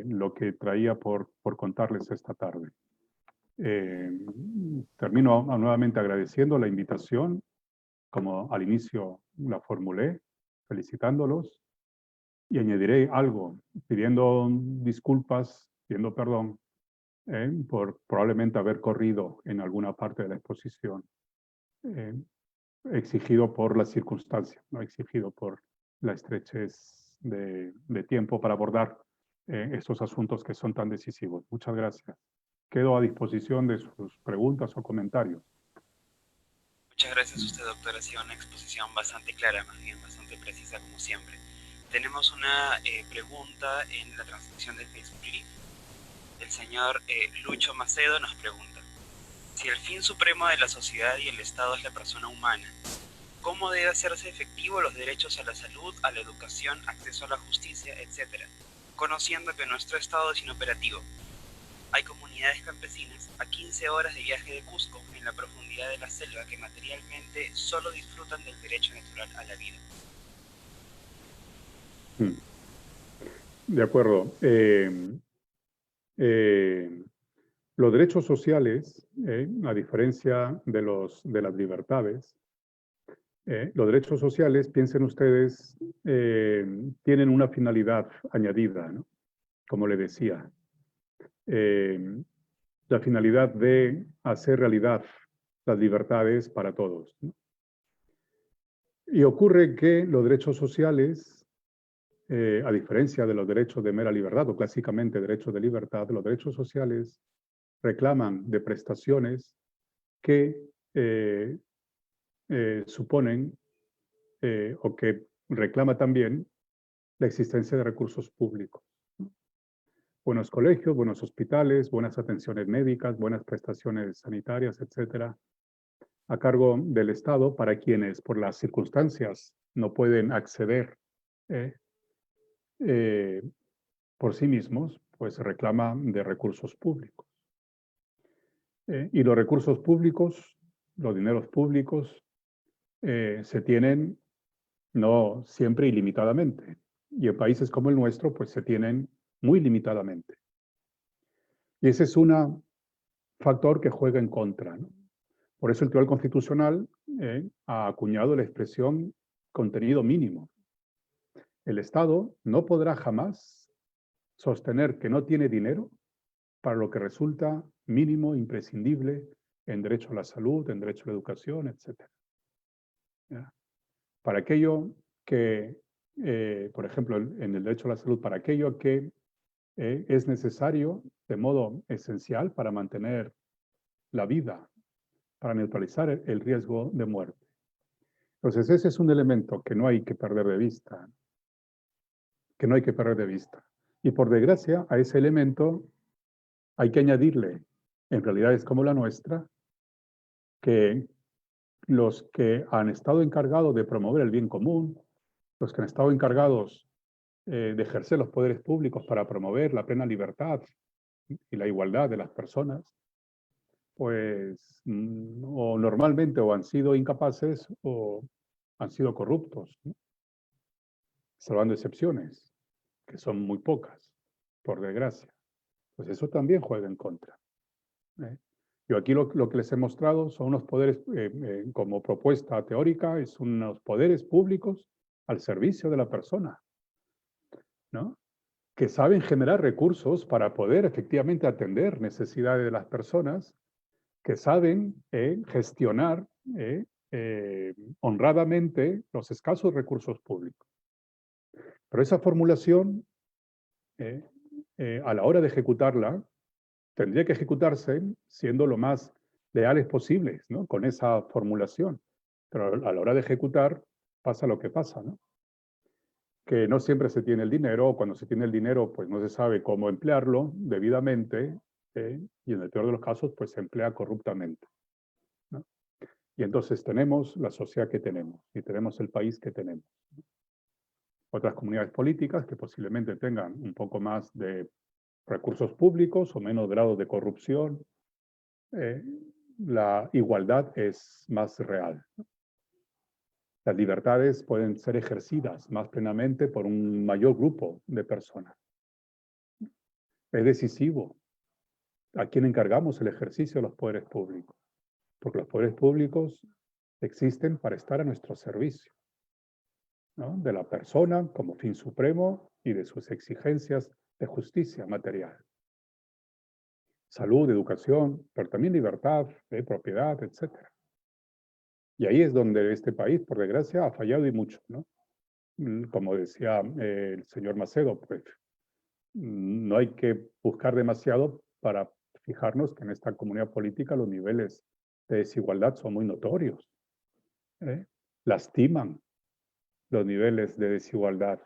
lo que traía por contarles esta tarde. Termino nuevamente agradeciendo la invitación, como al inicio la formulé, felicitándolos, y añadiré algo, pidiendo disculpas, pidiendo perdón, por probablemente haber corrido en alguna parte de la exposición, exigido por las circunstancias, no exigido por la estrechez de tiempo para abordar estos asuntos que son tan decisivos. Muchas gracias. Quedo a disposición de sus preguntas o comentarios. Muchas gracias a usted, doctor. Ha sido una exposición bastante clara, más bien bastante precisa, como siempre. Tenemos una pregunta en la transmisión de Facebook Live. El señor Lucho Macedo nos pregunta: si el fin supremo de la sociedad y el Estado es la persona humana, ¿cómo debe hacerse efectivo los derechos a la salud, a la educación, acceso a la justicia, etcétera? Conociendo que nuestro Estado es inoperativo. Hay comunidades campesinas a 15 horas de viaje de Cusco, en la profundidad de la selva, que materialmente solo disfrutan del derecho natural a la vida. De acuerdo. Los derechos sociales, a diferencia de las libertades, los derechos sociales, piensen ustedes, tienen una finalidad añadida, ¿no? como le decía, la finalidad de hacer realidad las libertades para todos, ¿no? Y ocurre que los derechos sociales, a diferencia de los derechos de mera libertad, o clásicamente derechos de libertad, los derechos sociales reclaman de prestaciones que suponen o que reclama también la existencia de recursos públicos. Buenos colegios, buenos hospitales, buenas atenciones médicas, buenas prestaciones sanitarias, etcétera, a cargo del Estado para quienes por las circunstancias no pueden acceder por sí mismos, pues reclama de recursos públicos. Y los recursos públicos, los dineros públicos, se tienen no siempre ilimitadamente. Y en países como el nuestro, pues se tienen muy limitadamente. Y ese es un factor que juega en contra, ¿no? Por eso el Tribunal Constitucional ha acuñado la expresión contenido mínimo. El Estado no podrá jamás sostener que no tiene dinero para lo que resulta mínimo, imprescindible en derecho a la salud, en derecho a la educación, etc. ¿Ya? Para aquello que, por ejemplo, en el derecho a la salud, para aquello que es necesario de modo esencial para mantener la vida, para neutralizar el riesgo de muerte. Entonces, ese es un elemento que no hay que perder de vista, que no hay que perder de vista. Y por desgracia, a ese elemento hay que añadirle, en realidades como la nuestra, que los que han estado encargados de promover el bien común, los que han estado encargados de ejercer los poderes públicos para promover la plena libertad y la igualdad de las personas, pues o normalmente o han sido incapaces o han sido corruptos, ¿no? Salvando excepciones, que son muy pocas, por desgracia. Pues eso también juega en contra. Yo aquí lo que les he mostrado son unos poderes, como propuesta teórica, es unos poderes públicos al servicio de la persona, ¿no? Que saben generar recursos para poder efectivamente atender necesidades de las personas, que saben gestionar honradamente los escasos recursos públicos. Pero esa formulación, a la hora de ejecutarla, tendría que ejecutarse siendo lo más leales posibles, ¿no? Con esa formulación. Pero a la hora de ejecutar pasa lo que pasa, ¿no? Que no siempre se tiene el dinero, o cuando se tiene el dinero, pues no se sabe cómo emplearlo debidamente, y en el peor de los casos, pues se emplea corruptamente, ¿no? Y entonces tenemos la sociedad que tenemos, y tenemos el país que tenemos. Otras comunidades políticas que posiblemente tengan un poco más de recursos públicos o menos grado de corrupción, la igualdad es más real. Las libertades pueden ser ejercidas más plenamente por un mayor grupo de personas. Es decisivo a quién encargamos el ejercicio de los poderes públicos, porque los poderes públicos existen para estar a nuestro servicio, ¿no? De la persona como fin supremo y de sus exigencias de justicia material. Salud, educación, pero también libertad, propiedad, etc. Y ahí es donde este país, por desgracia, ha fallado y mucho, ¿no? Como decía el señor Macedo, pues no hay que buscar demasiado para fijarnos que en esta comunidad política los niveles de desigualdad son muy notorios. Lastiman los niveles de desigualdad.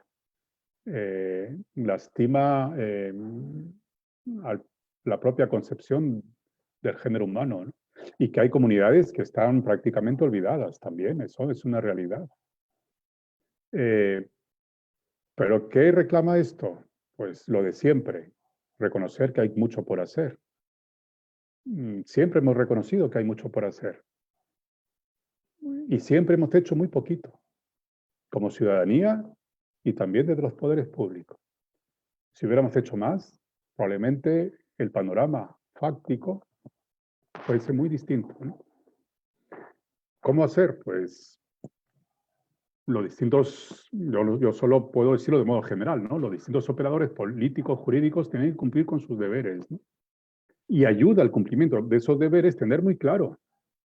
Lastima la propia concepción del género humano, ¿no? Y que hay comunidades que están prácticamente olvidadas también, eso es una realidad. ¿Pero qué reclama esto? Pues lo de siempre, reconocer que hay mucho por hacer. Siempre hemos reconocido que hay mucho por hacer. Y siempre hemos hecho muy poquito, como ciudadanía y también desde los poderes públicos. Si hubiéramos hecho más, probablemente el panorama fáctico fuese muy distinto, ¿no? ¿Cómo hacer? Pues los distintos, yo solo puedo decirlo de modo general, ¿no? Los distintos operadores políticos, jurídicos, tienen que cumplir con sus deberes, ¿no? Y ayuda al cumplimiento de esos deberes tener muy claro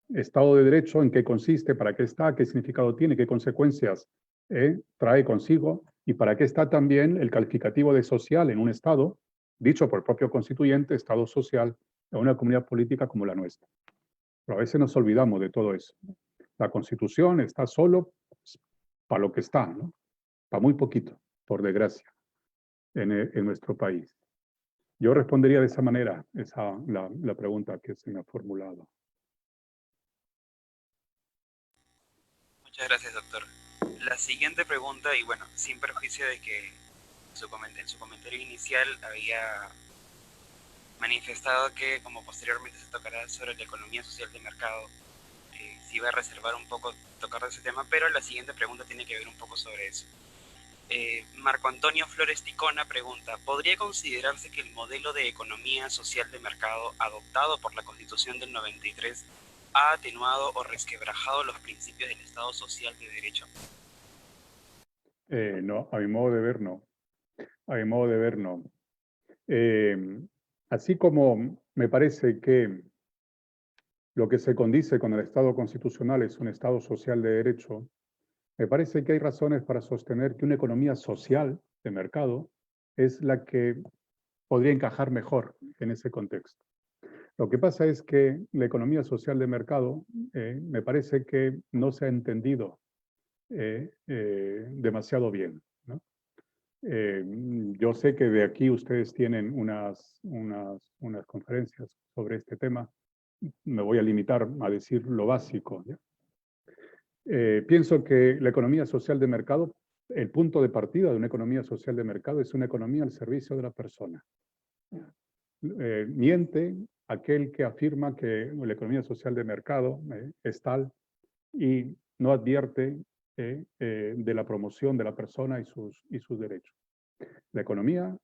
Estado de Derecho, en qué consiste, para qué está, qué significado tiene, qué consecuencias trae consigo, y para qué está también el calificativo de social en un Estado, dicho por el propio constituyente, Estado social, en una comunidad política como la nuestra. Pero a veces nos olvidamos de todo eso. La Constitución está solo para lo que está, ¿no? Para muy poquito, por desgracia, en nuestro país. Yo respondería de esa manera la pregunta que se me ha formulado. Muchas gracias, doctor. La siguiente pregunta, y bueno, sin perjuicio de que en su comentario inicial había manifestado que, como posteriormente se tocará sobre la economía social de mercado, se iba a reservar un poco tocar ese tema, pero la siguiente pregunta tiene que ver un poco sobre eso. Marco Antonio Flores Ticona pregunta, ¿podría considerarse que el modelo de economía social de mercado adoptado por la Constitución del 93 ha atenuado o resquebrajado los principios del Estado social de derecho? No, a mi modo de ver, no. A mi modo de ver, no. Así como me parece que lo que se condice con el Estado constitucional es un Estado social de derecho, me parece que hay razones para sostener que una economía social de mercado es la que podría encajar mejor en ese contexto. Lo que pasa es que la economía social de mercado me parece que no se ha entendido demasiado bien, ¿no? Yo sé que de aquí ustedes tienen unas conferencias sobre este tema. Me voy a limitar a decir lo básico, ¿ya? Pienso que la economía social de mercado, el punto de partida de una economía social de mercado es una economía al servicio de la persona. Miente aquel que afirma que la economía social de mercado es tal y no advierte de la promoción de la persona y sus derechos. La economía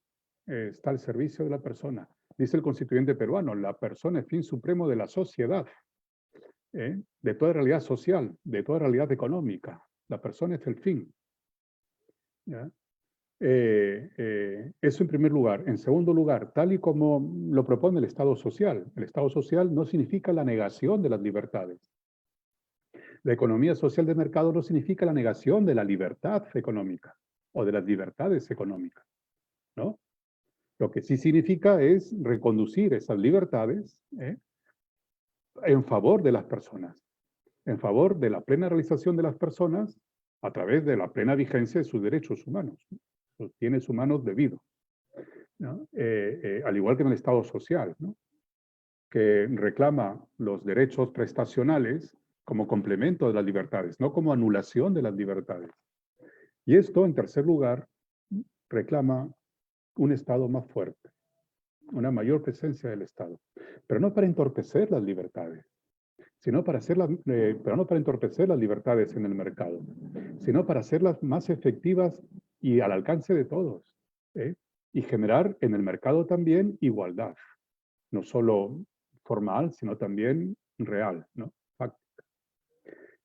está al servicio de la persona. Dice el constituyente peruano, la persona es fin supremo de la sociedad, de toda realidad social, de toda realidad económica. La persona es el fin, ¿ya? Eso en primer lugar. En segundo lugar, tal y como lo propone el Estado social no significa la negación de las libertades. La economía social de mercado no significa la negación de la libertad económica o de las libertades económicas, ¿no? Lo que sí significa es reconducir esas libertades en favor de las personas, en favor de la plena realización de las personas a través de la plena vigencia de sus derechos humanos, sus bienes humanos debidos, ¿no? Al igual que en el Estado social, ¿no? Que reclama los derechos prestacionales como complemento de las libertades, no como anulación de las libertades. Y esto, en tercer lugar, reclama un Estado más fuerte, una mayor presencia del Estado, pero no para entorpecer las libertades, sino para hacerlas, pero no para entorpecer las libertades en el mercado, sino para hacerlas más efectivas y al alcance de todos, y generar en el mercado también igualdad, no solo formal, sino también real, ¿no? Fáctica.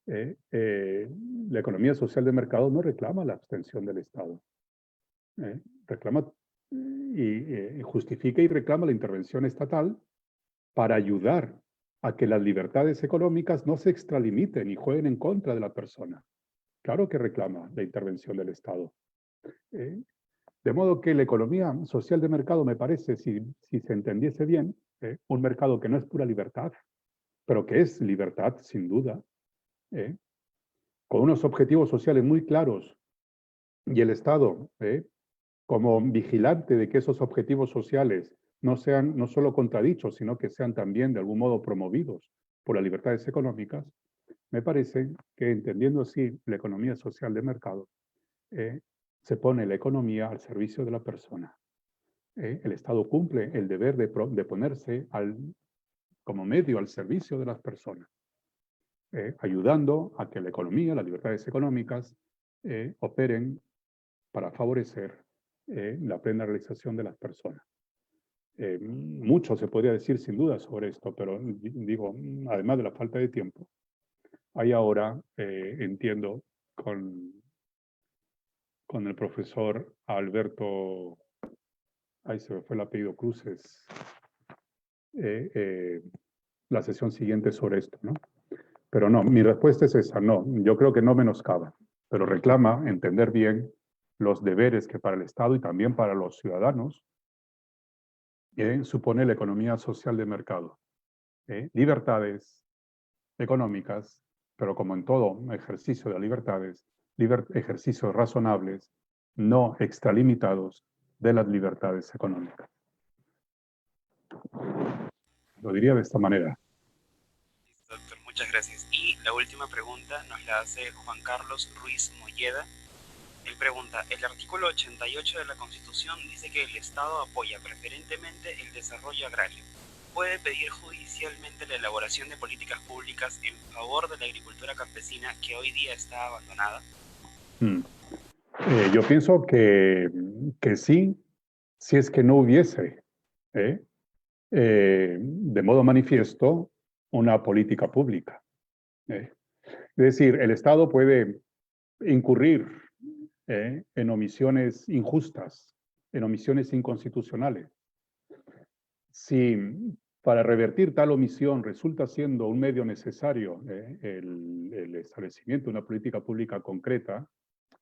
La economía social de mercado no reclama la abstención del Estado, reclama y justifica y reclama la intervención estatal para ayudar a que las libertades económicas no se extralimiten y jueguen en contra de la persona. Claro que reclama la intervención del Estado. De modo que la economía social de mercado me parece, si se entendiese bien, un mercado que no es pura libertad, pero que es libertad sin duda, con unos objetivos sociales muy claros y el Estado como vigilante de que esos objetivos sociales no sean no solo contradichos, sino que sean también de algún modo promovidos por las libertades económicas, me parece que entendiendo así la economía social de mercado, se pone la economía al servicio de la persona. El Estado cumple el deber de ponerse como medio al servicio de las personas, ayudando a que la economía, las libertades económicas, operen para favorecer la plena realización de las personas. Mucho se podría decir sin duda sobre esto, pero digo, además de la falta de tiempo, hay ahora, entiendo, con con el profesor Alberto, ahí se me fue el apellido, Cruces, la sesión siguiente sobre esto, ¿no? Pero no, mi respuesta es esa, no, yo creo que no menoscaba, pero reclama entender bien los deberes que para el Estado y también para los ciudadanos supone la economía social de mercado. Libertades económicas, pero como en todo ejercicio de libertades, ejercicios razonables, no extralimitados de las libertades económicas. Lo diría de esta manera. Listo, doctor, muchas gracias. Y la última pregunta nos la hace Juan Carlos Ruiz Molleda. Él pregunta, el artículo 88 de la Constitución dice que el Estado apoya preferentemente el desarrollo agrario. ¿Puede pedir judicialmente la elaboración de políticas públicas en favor de la agricultura campesina que hoy día está abandonada? Yo pienso que sí, si es que no hubiese de modo manifiesto una política pública. Es decir, el Estado puede incurrir en omisiones injustas, en omisiones inconstitucionales. Si para revertir tal omisión resulta siendo un medio necesario el establecimiento de una política pública concreta,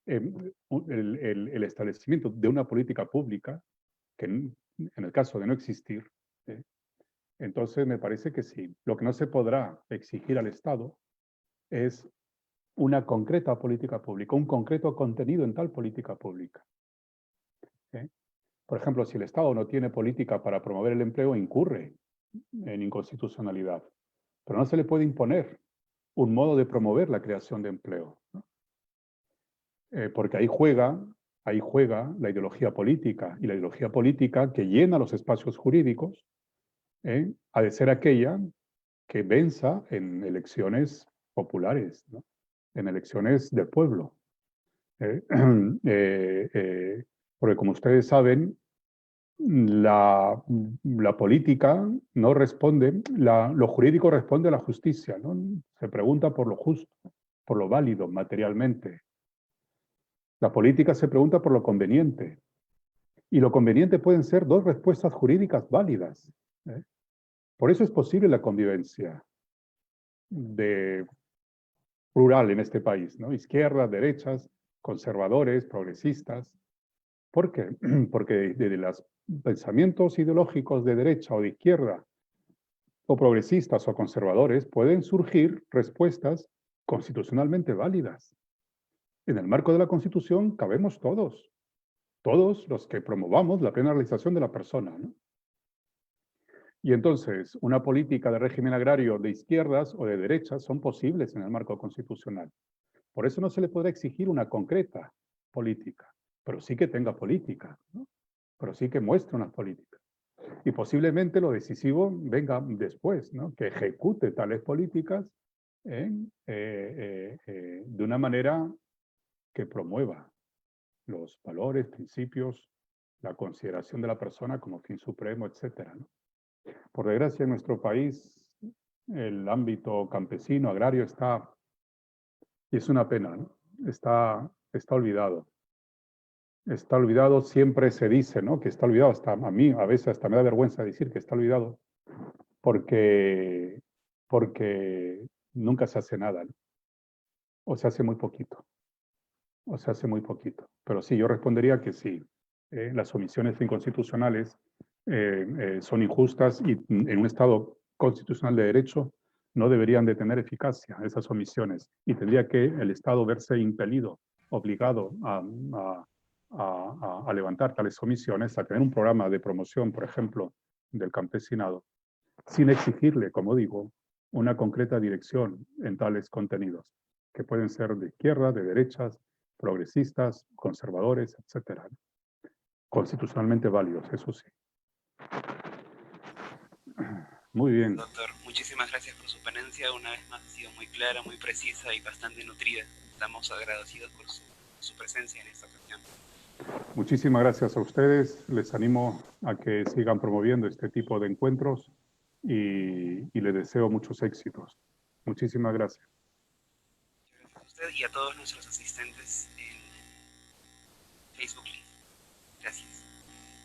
el establecimiento de una política pública, que en el caso de no existir, entonces me parece que sí. Lo que no se podrá exigir al Estado es una concreta política pública, un concreto contenido en tal política pública. Por ejemplo, si el Estado no tiene política para promover el empleo, incurre en inconstitucionalidad. Pero no se le puede imponer un modo de promover la creación de empleo, ¿no? Porque ahí juega la ideología política, y la ideología política que llena los espacios jurídicos ha de ser aquella que venza en elecciones populares, ¿no? En elecciones del pueblo. Porque como ustedes saben, la política no responde, lo jurídico responde a la justicia, ¿no? Se pregunta por lo justo, por lo válido materialmente. La política se pregunta por lo conveniente. Y lo conveniente pueden ser dos respuestas jurídicas válidas. Por eso es posible la convivencia plural en este país, ¿no? Izquierdas, derechas, conservadores, progresistas. ¿Por qué? Porque desde los pensamientos ideológicos de derecha o de izquierda, o progresistas o conservadores, pueden surgir respuestas constitucionalmente válidas. En el marco de la Constitución cabemos todos los que promovamos la plena realización de la persona, ¿no? Y entonces, una política de régimen agrario de izquierdas o de derechas son posibles en el marco constitucional. Por eso no se le podrá exigir una concreta política, pero sí que tenga política, ¿no? Pero sí que muestre una política. Y posiblemente lo decisivo venga después, ¿no? Que ejecute tales políticas de una manera que promueva los valores, principios, la consideración de la persona como fin supremo, etcétera, ¿no? Por desgracia, en nuestro país, el ámbito campesino, agrario está, y es una pena, ¿no? Está olvidado. Está olvidado, siempre se dice, ¿no? Que está olvidado, hasta a mí a veces hasta me da vergüenza decir que está olvidado, porque nunca se hace nada, ¿no? O se hace muy poquito, Pero sí, yo respondería que sí. Las omisiones inconstitucionales son injustas y en un Estado constitucional de derecho no deberían de tener eficacia esas omisiones y tendría que el Estado verse impelido, obligado a levantar tales omisiones, a tener un programa de promoción, por ejemplo, del campesinado, sin exigirle, como digo, una concreta dirección en tales contenidos, que pueden ser de izquierda, de derechas, progresistas, conservadores, etcétera. Constitucionalmente válidos, eso sí. Muy bien. Doctor, muchísimas gracias por su ponencia. Una vez más ha sido muy clara, muy precisa y bastante nutrida. Estamos agradecidos por su presencia en esta ocasión. Muchísimas gracias a ustedes. Les animo a que sigan promoviendo este tipo de encuentros y les deseo muchos éxitos. Muchísimas gracias. Muchas gracias a usted y a todos nuestros asistentes en Facebook Live.